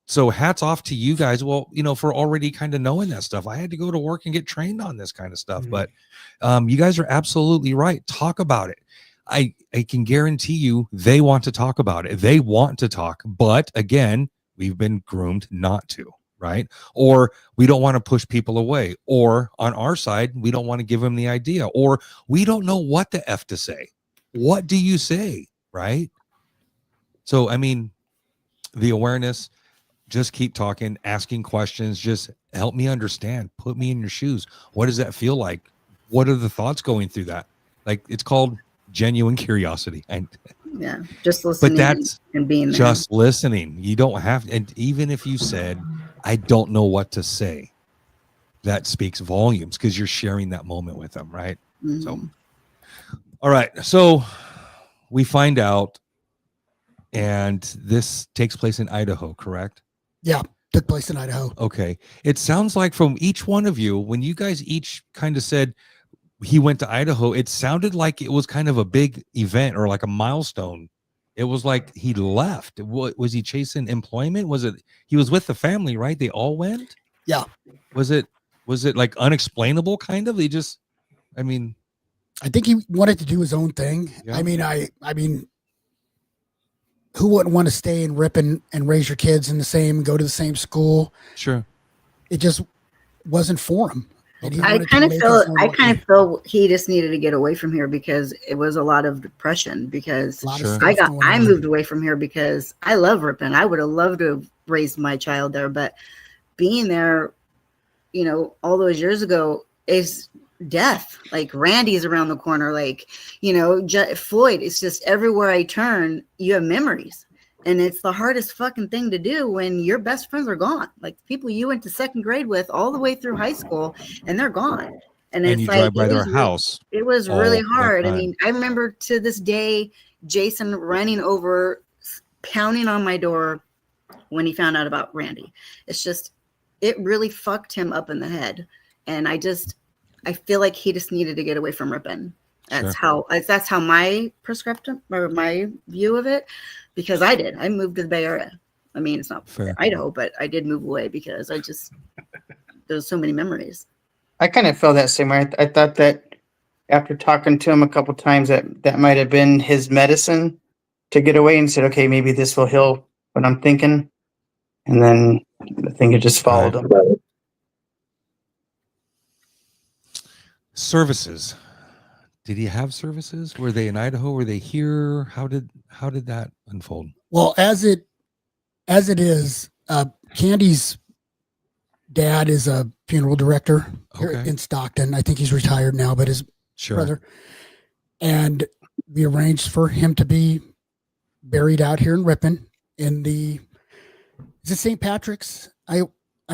so hats off to you guys. Well, for already kind of knowing that stuff. I had to go to work and get trained on this kind of stuff. But you guys are absolutely right. Talk about it. I can guarantee you they want to talk about it. They want to talk. But again, we've been groomed not to, right? Or we don't want to push people away. Or on our side, we don't want to give them the idea. Or we don't know what the F to say. What do you say, right? So, the awareness, just keep talking, asking questions, just help me understand, put me in your shoes. What does that feel like? What are the thoughts going through that? Like, it's called genuine curiosity. And just listening. But that's and being there. Just listening. You don't have to, and even if you said, I don't know what to say, that speaks volumes because you're sharing that moment with them, right? Mm-hmm. So, all right. So we find out, and this takes place in Idaho, correct? Yeah, took place in Idaho. Okay. It sounds like from each one of you, when you guys each kind of said he went to Idaho, it sounded like it was kind of a big event or like a milestone. It was like he left. Was he chasing employment? Was it he was with the family, right? They all went? Yeah. Was it like unexplainable kind of? I think he wanted to do his own thing. Yeah. I mean, who wouldn't want to stay in Ripon and raise your kids in go to the same school? Sure. It just wasn't for him. I kind of feel he just needed to get away from here because it was a lot of depression. Because I moved away from here because I love Ripon. I would have loved to have raised my child there, but being there, all those years ago is death. Like Randy's around the corner, like Floyd. It's just everywhere I turn, you have memories, and it's the hardest fucking thing to do when your best friends are gone. Like people you went to second grade with all the way through high school, and they're gone. And it's you like drive by their house. It was really hard. I remember to this day, Jason running over, pounding on my door when he found out about Randy. It's just, it really fucked him up in the head, and I feel like he just needed to get away from Ripon. That's how my prescription or my view of it, because I moved to the Bay Area. It's not fair. Idaho, but I did move away because there's so many memories. I kind of felt that same way. I thought that after talking to him a couple times that might have been his medicine to get away, and said, okay, maybe this will heal what I'm thinking. And then I think it just followed him. Services. Did he have services? Were they in Idaho? Were they here? How did that unfold? Well, as it is, Candy's dad is a funeral director here Okay. in Stockton. I think he's retired now, but his Sure. brother. And we arranged for him to be buried out here in Ripon in the, is it St. Patrick's? I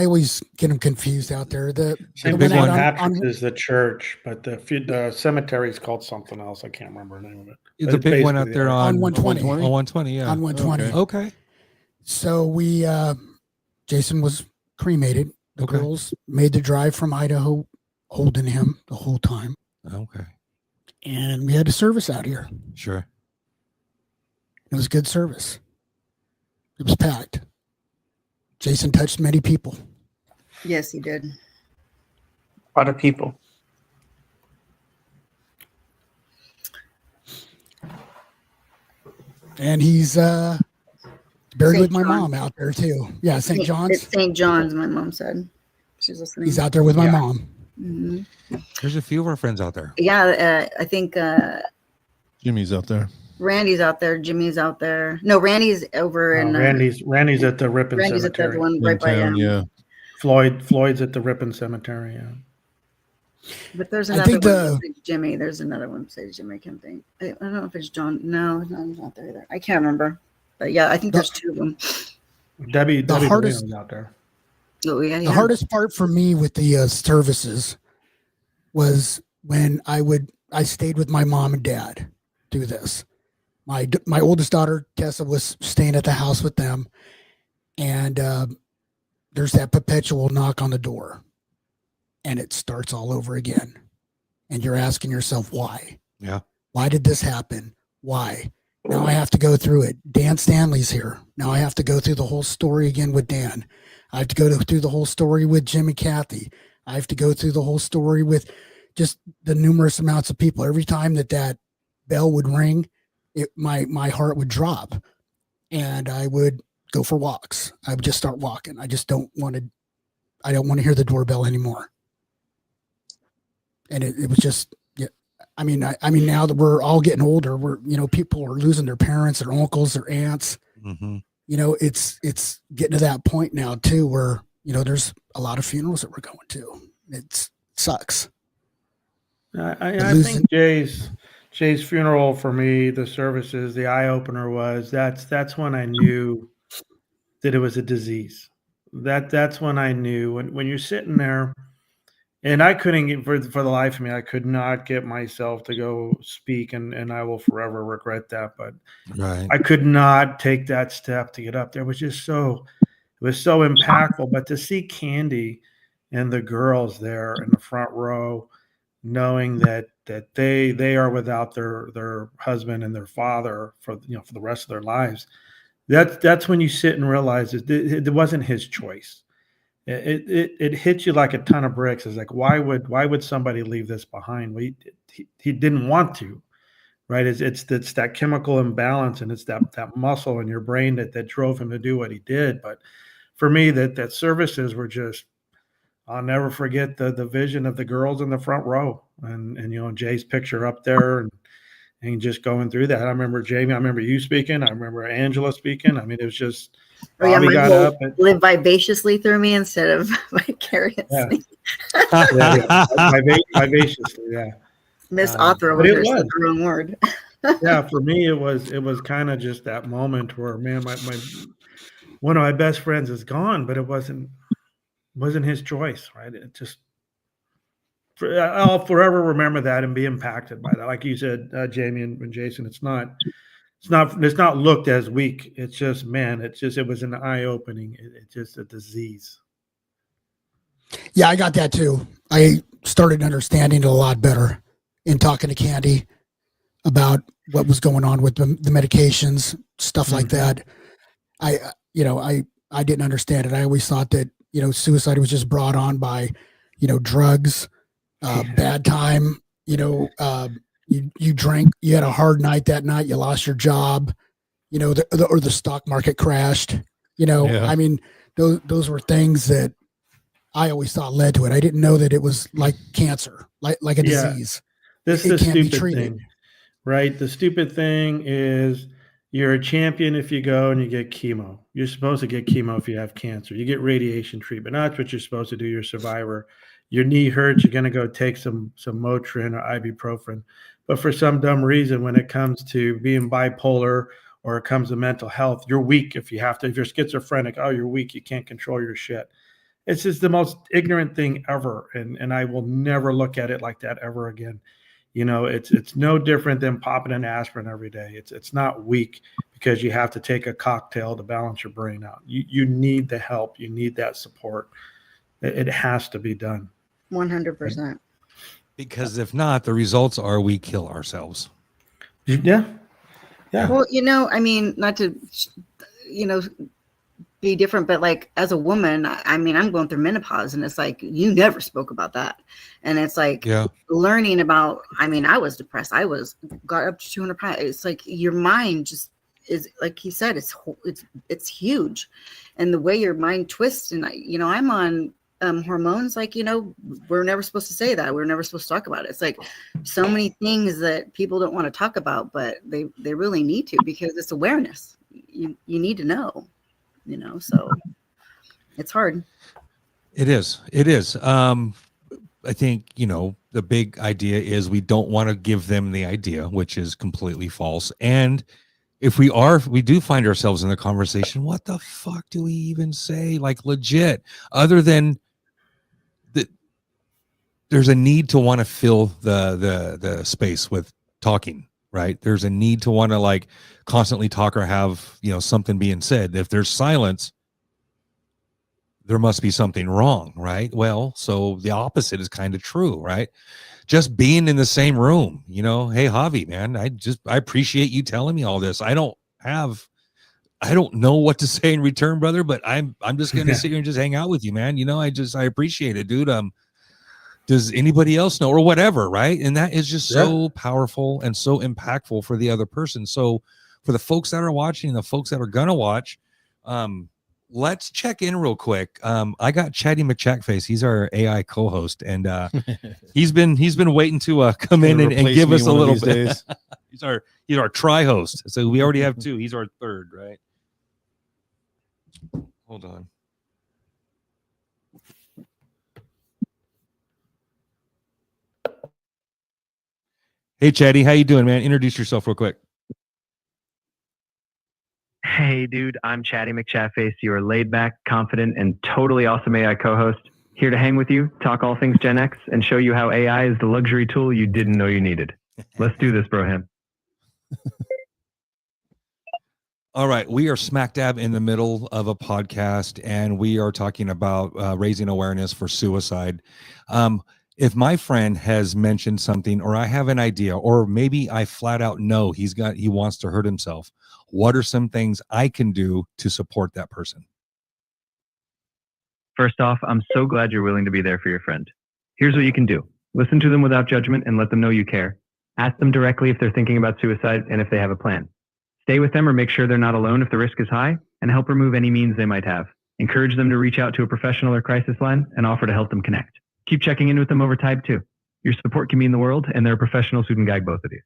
always get him confused out there. The St. big one. Patrick's is the church, but the cemetery is called something else. I can't remember the name of it. It's a big one out there on on 120. On 120, yeah. On 120. Okay. So we, Jason was cremated. The Okay. girls made the drive from Idaho, holding him the whole time. Okay. And we had a service out here. Sure. It was good service. It was packed. Jason touched many people. Yes, he did. A lot of people. And he's buried St. with my John's. mom out there too. Yeah, St. John's. It's St. John's, my mom said. She's listening. He's out there with my mom. Mhm. There's a few of our friends out there. Yeah, I think Jimmy's out there. Randy's out there. Jimmy's out there. No, Randy's over in Randy's at the Ripon Randy's at the Cemetery. one right by town, yeah. Floyd's at the Ripon Cemetery. Yeah. But there's I another think one the- besides Jimmy. There's another one besides Jimmy. I can't think. I don't know if it's John. No, he's not there either. I can't remember. But yeah, I think there's two of them. Debbie hardest- Williams out there. Oh yeah, The yeah. hardest part for me with the services was when I stayed with my mom and dad do this. My oldest daughter Tessa was staying at the house with them, and there's that perpetual knock on the door, and it starts all over again, and you're asking yourself why. Yeah. Why did this happen? Why? Now I have to go through it. Dan Stanley's here. Now I have to go through the whole story again with Dan. I have to go through the whole story with Jim and Kathy. I have to go through the whole story with just the numerous amounts of people. Every time that bell would ring, my heart would drop, and I would go for walks. I would just start walking. I don't want to hear the doorbell anymore. And it was just, yeah. I mean, now that we're all getting older, people are losing their parents, their uncles, their aunts. Mm-hmm. It's getting to that point now too, where, there's a lot of funerals that we're going to. It sucks. I think Jay's funeral for me, the services, the eye opener was that's when I knew that it was a disease. That's when I knew when you're sitting there, and I couldn't get for the life of me, I could not get myself to go speak, and I will forever regret that. But Right. I could not take that step to get up there. It was just so impactful. But to see Candy and the girls there in the front row, knowing that they are without their husband and their father for the rest of their lives, that's when you sit and realize it wasn't his choice. It hits you like a ton of bricks. It's like, why would somebody leave this behind? Well, he didn't want to, right? It's that chemical imbalance, and it's that muscle in your brain that drove him to do what he did. But for me, that services were just, I'll never forget the vision of the girls in the front row, and Jay's picture up there, and just going through that. I remember Jamie. I remember you speaking. I remember Angela speaking. I mean, it was just. Oh yeah, Bobby got up. live vivaciously through me instead of vicariously. Vivaciously, yeah. Miss Author over but it here said was. the wrong word. Yeah, for me, it was kind of just that moment where, man, my one of my best friends is gone, but it wasn't his choice, right? It just, I'll forever remember that and be impacted by that. Like you said, Jamie and Jason, it's not looked as weak. It's just, man, it was an eye opening. It's just a disease. Yeah, I got that too. I started understanding it a lot better in talking to Candy about what was going on with the medications, stuff like that. I didn't understand it. I always thought that, suicide was just brought on by, drugs, bad time, you drank, you had a hard night that night, you lost your job, or the stock market crashed, Yeah. I mean, those were things that I always thought led to it. I didn't know that it was like cancer, like a disease. This It is the can't be stupid treated. thing, right? The stupid thing is You're a champion if you go and you get chemo. You're supposed to get chemo if you have cancer. You get radiation treatment. That's what you're supposed to do. You're a survivor. Your knee hurts. You're going to go take some Motrin or ibuprofen. But for some dumb reason, when it comes to being bipolar or it comes to mental health, you're weak if you have to. If you're schizophrenic, oh, you're weak. You can't control your shit. It's just the most ignorant thing ever. And I will never look at it like that ever again. You know, it's no different than popping an aspirin every day. It's not weak because you have to take a cocktail to balance your brain out. You need the help. You need that support. It has to be done. 100%. Because if not, the results are we kill ourselves. Yeah. Well, you know, I mean, not to, you know, be different, but like as a woman, I mean, I'm going through menopause, and it's like you never spoke about that, and it's like learning about. I mean, I was depressed. I got up to 200 pounds. It's like your mind just is, like he said, it's huge, and the way your mind twists. And you know, I'm on hormones. Like, you know, we're never supposed to say that. We're never supposed to talk about it. It's like so many things that people don't want to talk about, but they really need to, because it's awareness. You need to know. You know, so it's hard. It is. I think, you know, the big idea is we don't want to give them the idea, which is completely false. And if we do find ourselves in the conversation, what the fuck do we even say? Like, legit, other than that, there's a need to want to fill the space with talking. Right. There's a need to want to like constantly talk or have, you know, something being said. If there's silence, there must be something wrong. Right. Well, so the opposite is kind of true. Right. Just being in the same room, you know, hey, Javi, man, I appreciate you telling me all this. I don't know what to say in return, brother, but I'm just going to sit here and just hang out with you, man. You know, I appreciate it, dude. Does anybody else know, or whatever, right? And that is just so powerful and so impactful for the other person. So for the folks that are watching, the folks that are gonna watch, let's check in real quick. I got Chatty McChackface. He's our AI co-host, and he's been waiting to come in and give us a little bit. he's our tri-host. So we already have two. He's our third, right? Hold on. Hey, Chatty, how you doing, man? Introduce yourself real quick. Hey, dude, I'm Chatty McChatface, your laid-back, confident, and totally awesome AI co-host. Here to hang with you, talk all things Gen X, and show you how AI is the luxury tool you didn't know you needed. Let's do this, Broham. All right, we are smack dab in the middle of a podcast, and we are talking about raising awareness for suicide. If my friend has mentioned something, or I have an idea, or maybe I flat out know he wants to hurt himself, what are some things I can do to support that person? First off, I'm so glad you're willing to be there for your friend. Here's what you can do. Listen to them without judgment and let them know you care. Ask them directly if they're thinking about suicide and if they have a plan. Stay with them or make sure they're not alone if the risk is high, and help remove any means they might have. Encourage them to reach out to a professional or crisis line and offer to help them connect. Keep checking in with them over time too. Your support can mean the world, and there are professionals who can guide both of you.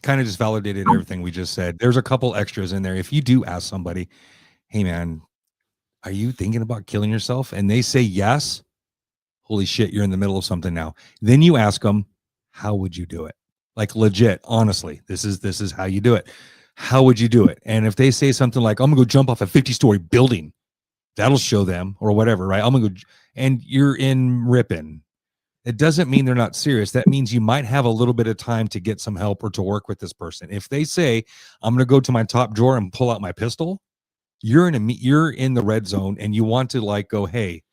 Kind of just validated everything we just said. There's a couple extras in there. If you do ask somebody, hey man, are you thinking about killing yourself? And they say yes, holy shit, you're in the middle of something now. Then you ask them, how would you do it? Like, legit, honestly, this is how you do it. How would you do it? And if they say something like, I'm gonna go jump off a 50-story building, that'll show them, or whatever, right? I'm gonna go, and you're in Ripon. It doesn't mean they're not serious. That means you might have a little bit of time to get some help or to work with this person. If they say, I'm gonna go to my top drawer and pull out my pistol, you're in the red zone, and you want to like go, hey,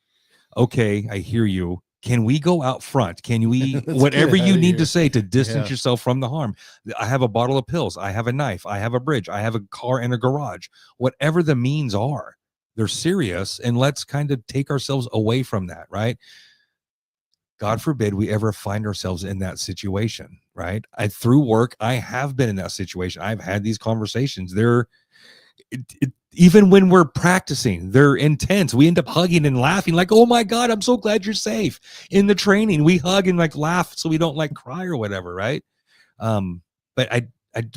okay, I hear you. Can we go out front? Can we, whatever you need to say to distance yourself from the harm? I have a bottle of pills. I have a knife. I have a bridge. I have a car and a garage. Whatever the means are, they're serious, and let's kind of take ourselves away from that, right? God forbid we ever find ourselves in that situation, right? Through work, I have been in that situation. I've had these conversations. Even when we're practicing, they're intense. We end up hugging and laughing like, oh my God, I'm so glad you're safe. In the training, we hug and like laugh so we don't like cry or whatever, right? But I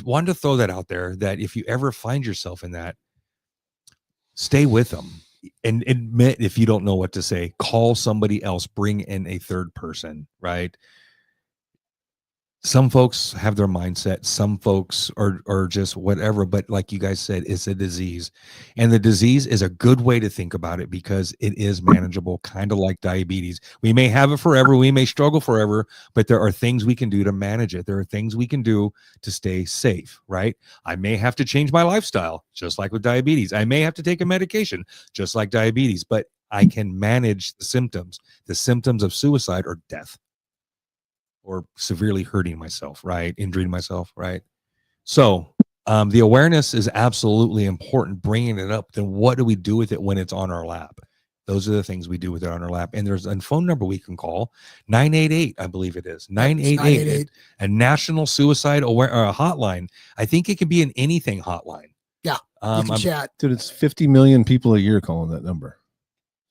wanted to throw that out there, that if you ever find yourself in that, stay with them and admit if you don't know what to say, call somebody else, bring in a third person, right? Some folks have their mindset, some folks are just whatever, but like you guys said, it's a disease, and the disease is a good way to think about it because it is manageable, kind of like diabetes. We may have it forever, we may struggle forever, but there are things we can do to manage it. There are things we can do to stay safe, right? I may have to change my lifestyle, just like with diabetes. I may have to take a medication, just like diabetes, but I can manage the symptoms. The symptoms of suicide or death, or severely hurting myself, right? Injuring myself, right? So the awareness is absolutely important, bringing it up. Then what do we do with it when it's on our lap? Those are the things we do with it on our lap. And there's a phone number we can call, 988, I believe it is, 988, a national suicide hotline. I think it can be an anything hotline. Yeah, you can chat. Dude, it's 50 million people a year calling that number.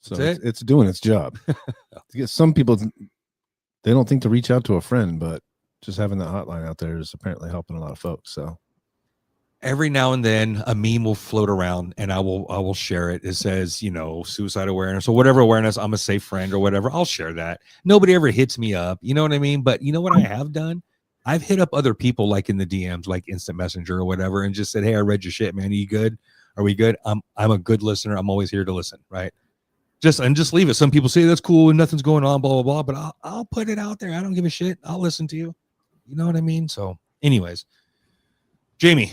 So it's doing its job. Some people, they don't think to reach out to a friend, but just having that hotline out there is apparently helping a lot of folks. So every now and then a meme will float around and I will share it. It says, suicide awareness or whatever awareness, I'm a safe friend or whatever. I'll share that. Nobody ever hits me up. You know what I mean? But you know what I have done? I've hit up other people like in the DMs, like Instant Messenger or whatever, and just said, hey, I read your shit, man. Are you good? Are we good? I'm a good listener. I'm always here to listen. Right. Just leave it. Some people say that's cool and nothing's going on, blah, blah, blah, but I'll put it out there. I don't give a shit. I'll listen to you. You know what I mean? So anyways, Jamie,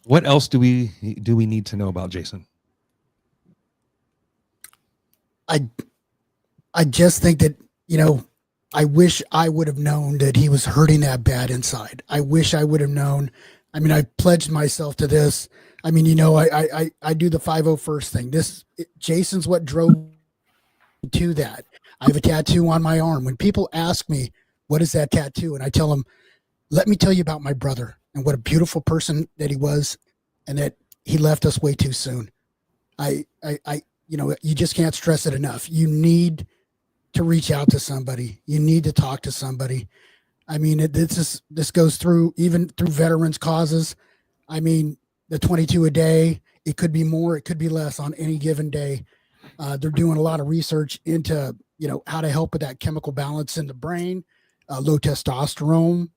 what else do we need to know about Jason? I just think that, I wish I would have known that he was hurting that bad inside. I wish I would have known. I mean, I pledged myself to this. I mean, I do the 501st thing. Jason's what drove me to that. I have a tattoo on my arm. When people ask me, what is that tattoo? And I tell them, let me tell you about my brother and what a beautiful person that he was and that he left us way too soon. You just can't stress it enough. You need to reach out to somebody. You need to talk to somebody. I mean, this goes through even through veterans causes. I mean, the 22 a day, it could be more, it could be less on any given day. They're doing a lot of research into, how to help with that chemical balance in the brain, low testosterone,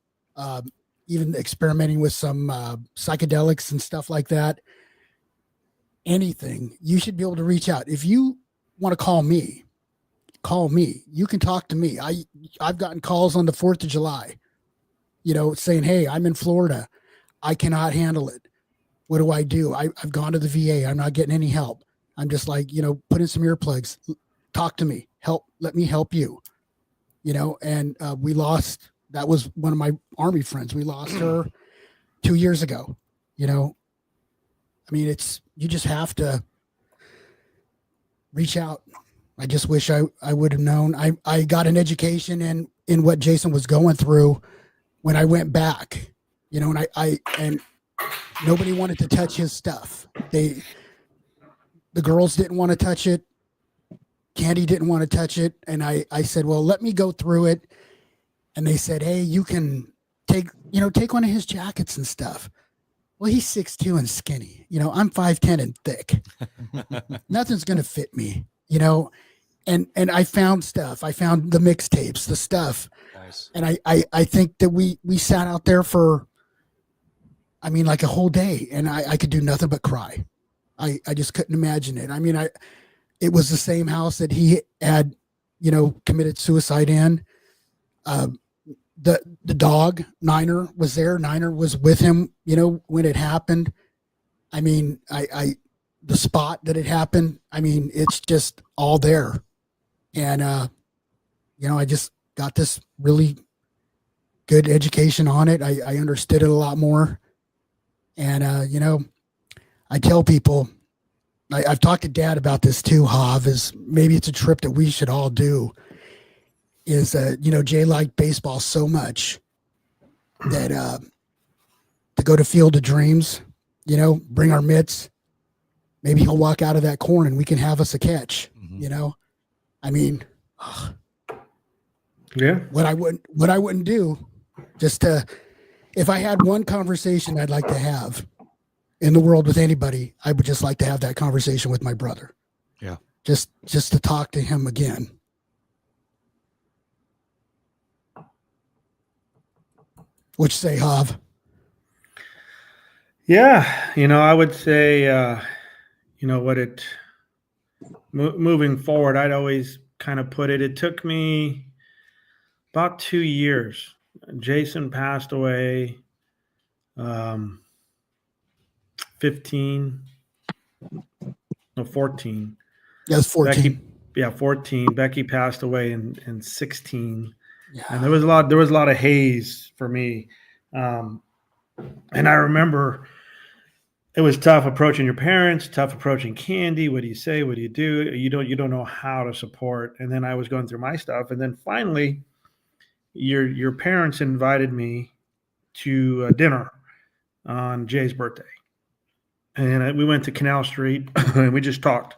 even experimenting with some psychedelics and stuff like that. Anything, you should be able to reach out. If you want to call me. You can talk to me. I've gotten calls on the 4th of July, saying, hey, I'm in Florida. I cannot handle it. What do I do? I've gone to the VA. I'm not getting any help. I'm just like, put in some earplugs. Talk to me. Let me help you. And we lost, that was one of my Army friends. We lost her 2 years ago. I mean, you just have to reach out. I just wish I would have known. I got an education in what Jason was going through when I went back, and nobody wanted to touch his stuff. The girls didn't want to touch it. Candy didn't want to touch it. And I said, well, let me go through it. And they said, hey, you can take one of his jackets and stuff. Well, he's 6'2" and skinny. I'm 5'10" and thick. Nothing's going to fit me, and I found stuff. I found the mixtapes, the stuff. Nice. And I think that we sat out there for, like a whole day, and I could do nothing but cry. I just couldn't imagine it. I mean, it was the same house that he had, committed suicide in. The dog, Niner, was there. Niner was with him, when it happened. I mean, the spot that it happened, it's just all there. And, I just got this really good education on it. I understood it a lot more. And, I tell people, I've talked to Dad about this too, Hav, is maybe it's a trip that we should all do. Is, Jay liked baseball so much that to go to Field of Dreams, bring our mitts. Maybe he'll walk out of that corn and we can have us a catch, Yeah. What I wouldn't do If I had one conversation I'd like to have in the world with anybody, I would just like to have that conversation with my brother. Yeah. Just to talk to him again. What you say, Hav? Yeah, I would say, moving forward, I'd always kind of put it. It took me about 2 years. Jason passed away 15, no, 14. Yeah, it's 14. Becky, 14. Becky passed away in 16. Yeah. And there was a lot of haze for me. And I remember it was tough approaching your parents, tough approaching Candy. What do you say? What do you do? You don't know how to support. And then I was going through my stuff. And then finally, your parents invited me to dinner on Jay's birthday. And we went to Canal Street and we just talked.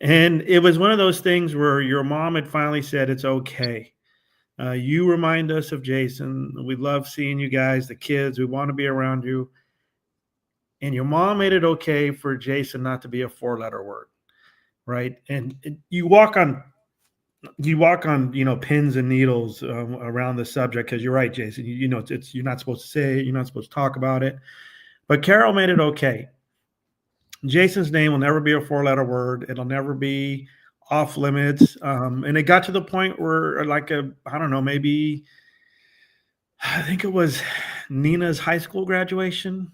And it was one of those things where your mom had finally said, it's okay. You remind us of Jason. We love seeing you guys, the kids. We want to be around you. And your mom made it okay for Jason not to be a 4-letter word, right? And you walk on, pins and needles around the subject because you're right, Jason. You're not supposed to say it. You're not supposed to talk about it. But Carol made it okay. Jason's name will never be a 4-letter word. It'll never be off limits. And it got to the point where, maybe I think it was Nina's high school graduation,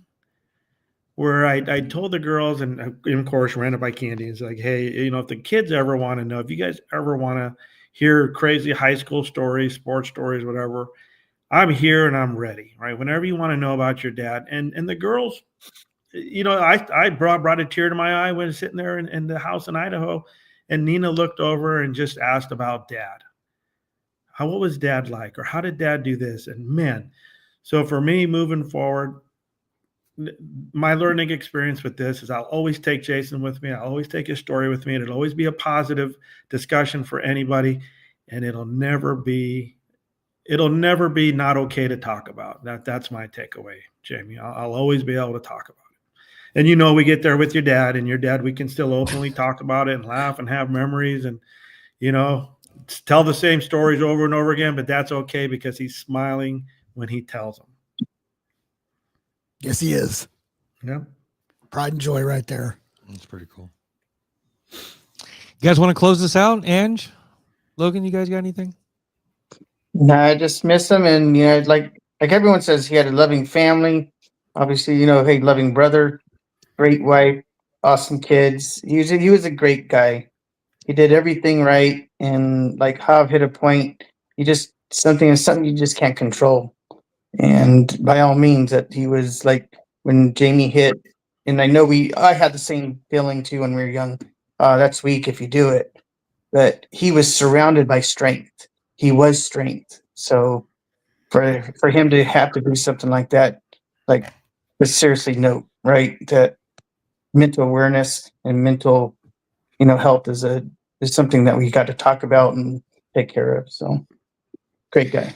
where I told the girls, and of course ran it by Candy. It's like, hey, if the kids ever want to know, if you guys ever want to hear crazy high school stories, sports stories, whatever, I'm here and I'm ready, right? Whenever you want to know about your dad. And the girls, I brought a tear to my eye when sitting there in the house in Idaho, and Nina looked over and just asked about Dad. What was Dad like? Or how did Dad do this? And man, so for me moving forward, my learning experience with this is I'll always take Jason with me. I'll always take his story with me. And it'll always be a positive discussion for anybody. And it'll never be not okay to talk about. That's my takeaway, Jamie. I'll always be able to talk about it. And we get there with your dad, and your dad, we can still openly talk about it and laugh and have memories and, tell the same stories over and over again, but that's okay because he's smiling when he tells them. Yes, he is. Yeah. Pride and joy right there. That's pretty cool. You guys want to close this out? Ange, Logan, you guys got anything? No, I just miss him. And, like everyone says, he had a loving family. Obviously, hey, loving brother, great wife, awesome kids. He was a great guy. He did everything right. And like Hav hit a point, something you just can't control. And by all means, that he was like when Jamie hit, and I know I had the same feeling too when we were young. That's weak if you do it, but he was surrounded by strength. He was strength. So for him to have to do something like that, like, but seriously note, right, that mental awareness and mental, health is something that we got to talk about and take care of. So great guy.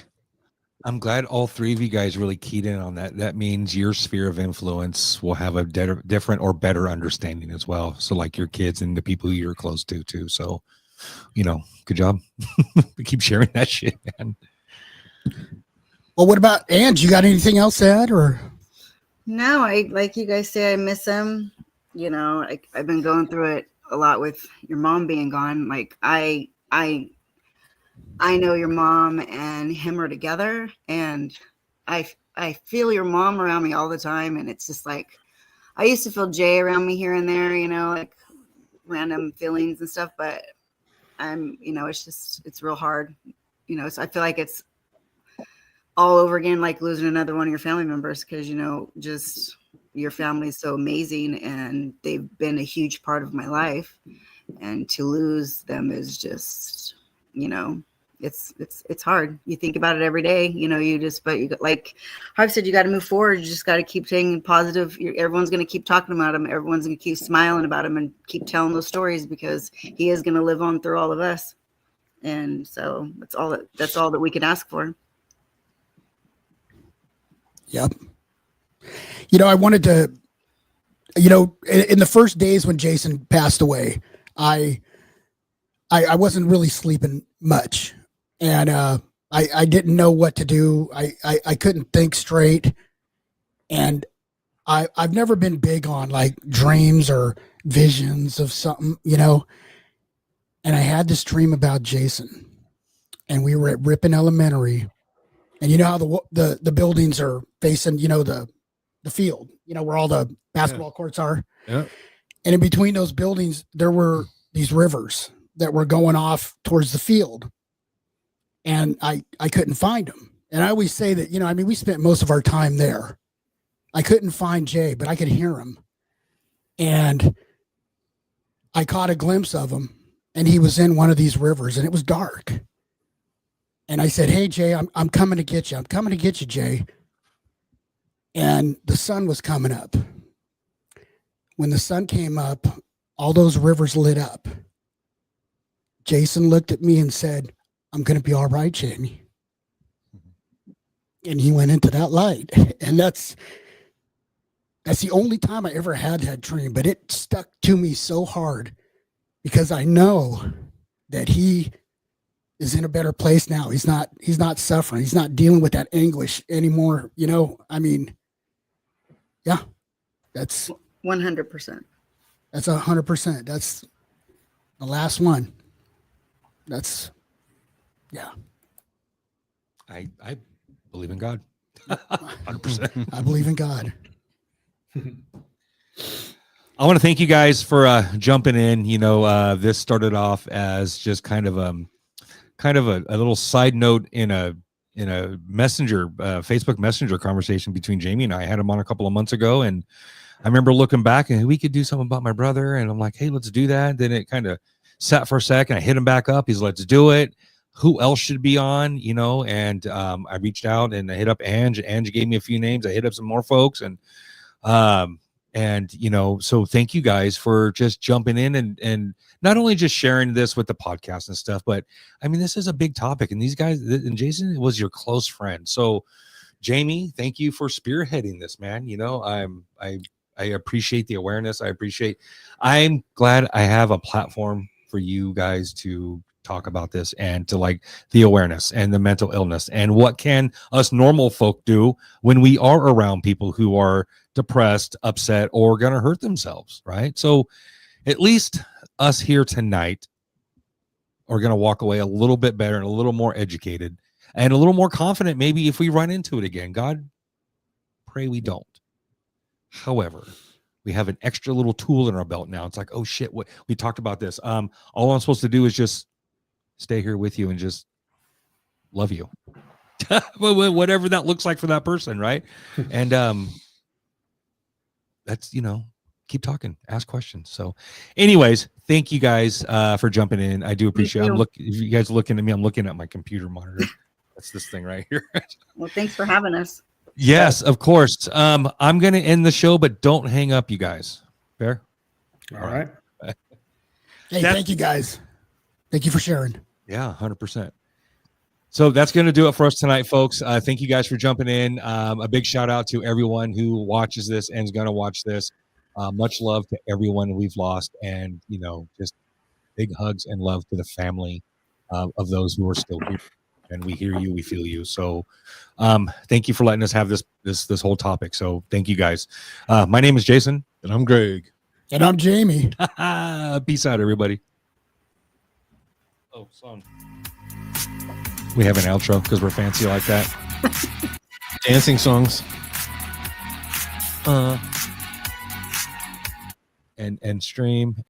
I'm glad all three of you guys really keyed in on that. That means your sphere of influence will have a different or better understanding as well. So like your kids and the people you're close to too. So, good job. We keep sharing that shit, man. Well, what about Ange? You got anything else to add or? No, I like you guys say, I miss him. I've been going through it a lot with your mom being gone. Like I know your mom and him are together, and I feel your mom around me all the time. And it's just like, I used to feel Jay around me here and there, like random feelings and stuff, but it's real hard, so I feel like it's all over again, like losing another one of your family members. Cause just your family is so amazing and they've been a huge part of my life, and to lose them is just, it's hard. You think about it every day, like Harv said, you got to move forward. You just got to keep saying positive. Everyone's going to keep talking about him. Everyone's going to keep smiling about him and keep telling those stories, because he is going to live on through all of us. And so that's all that we can ask for. Yep. I wanted to, in the first days when Jason passed away, I wasn't really sleeping much, and I didn't know what to do. I couldn't think straight, and I've never been big on like dreams or visions of something, and I had this dream about Jason, and we were at Ripon Elementary, and you know how the buildings are facing, the field, where all the basketball courts are. Yeah. And in between those buildings, there were these rivers that were going off towards the field. And I couldn't find them. And I always say that, we spent most of our time there. I couldn't find Jay, but I could hear him. And I caught a glimpse of him, and he was in one of these rivers, and it was dark. And I said, "Hey, Jay, I'm coming to get you. I'm coming to get you, Jay." And the sun was coming up. When the sun came up, all those rivers lit up. Jason looked at me and said, "I'm going to be all right, Jamie." And he went into that light. And that's the only time I ever had that dream, but it stuck to me so hard because I know that he is in a better place now. He's not suffering. He's not dealing with that anguish anymore. Yeah, that's 100%. That's 100%. That's the last one. That's, yeah. I believe in God. 100%. I believe in God. I want to thank you guys for jumping in. This started off as just kind of a little side note in a messenger, Facebook Messenger conversation between Jamie and I. Had him on a couple of months ago, and I remember looking back and we could do something about my brother, and I'm like, hey, let's do that. Then it kind of sat for a second. I hit him back up. He's like, let's do it. Who else should be on? And I reached out and I hit up Ange. Ange gave me a few names. I hit up some more folks, and so thank you guys for just jumping in and not only just sharing this with the podcast and stuff, but this is a big topic, and these guys, and Jason was your close friend. So Jamie, thank you for spearheading this, man. I appreciate the awareness. I'm glad I have a platform for you guys to talk about this and to like the awareness and the mental illness and what can us normal folk do when we are around people who are depressed, upset, or going to hurt themselves. Right. So at least us here tonight are going to walk away a little bit better and a little more educated and a little more confident. Maybe if we run into it again, God, pray we don't. However, we have an extra little tool in our belt now. It's like, oh shit, what we talked about this. All I'm supposed to do is just stay here with you and just love you. Whatever that looks like for that person, right? And that's, keep talking, ask questions. So anyways, thank you guys for jumping in. I do appreciate it. If you guys are looking at me, I'm looking at my computer monitor. That's this thing right here. Well, thanks for having us. Yes, of course. I'm going to end the show, but don't hang up, you guys. Fair? All right. Hey, thank you guys. Thank you for sharing. Yeah, 100%. So that's going to do it for us tonight, folks. Thank you guys for jumping in. A big shout out to everyone who watches this and is going to watch this. Much love to everyone we've lost, and just big hugs and love to the family of those who are still here. And we hear you, we feel you. So thank you for letting us have this whole topic. So thank you guys. My name is Jason. And I'm Greg. And I'm Jamie. Peace out, everybody. Oh, song. We have an outro because we're fancy like that. Dancing songs. And stream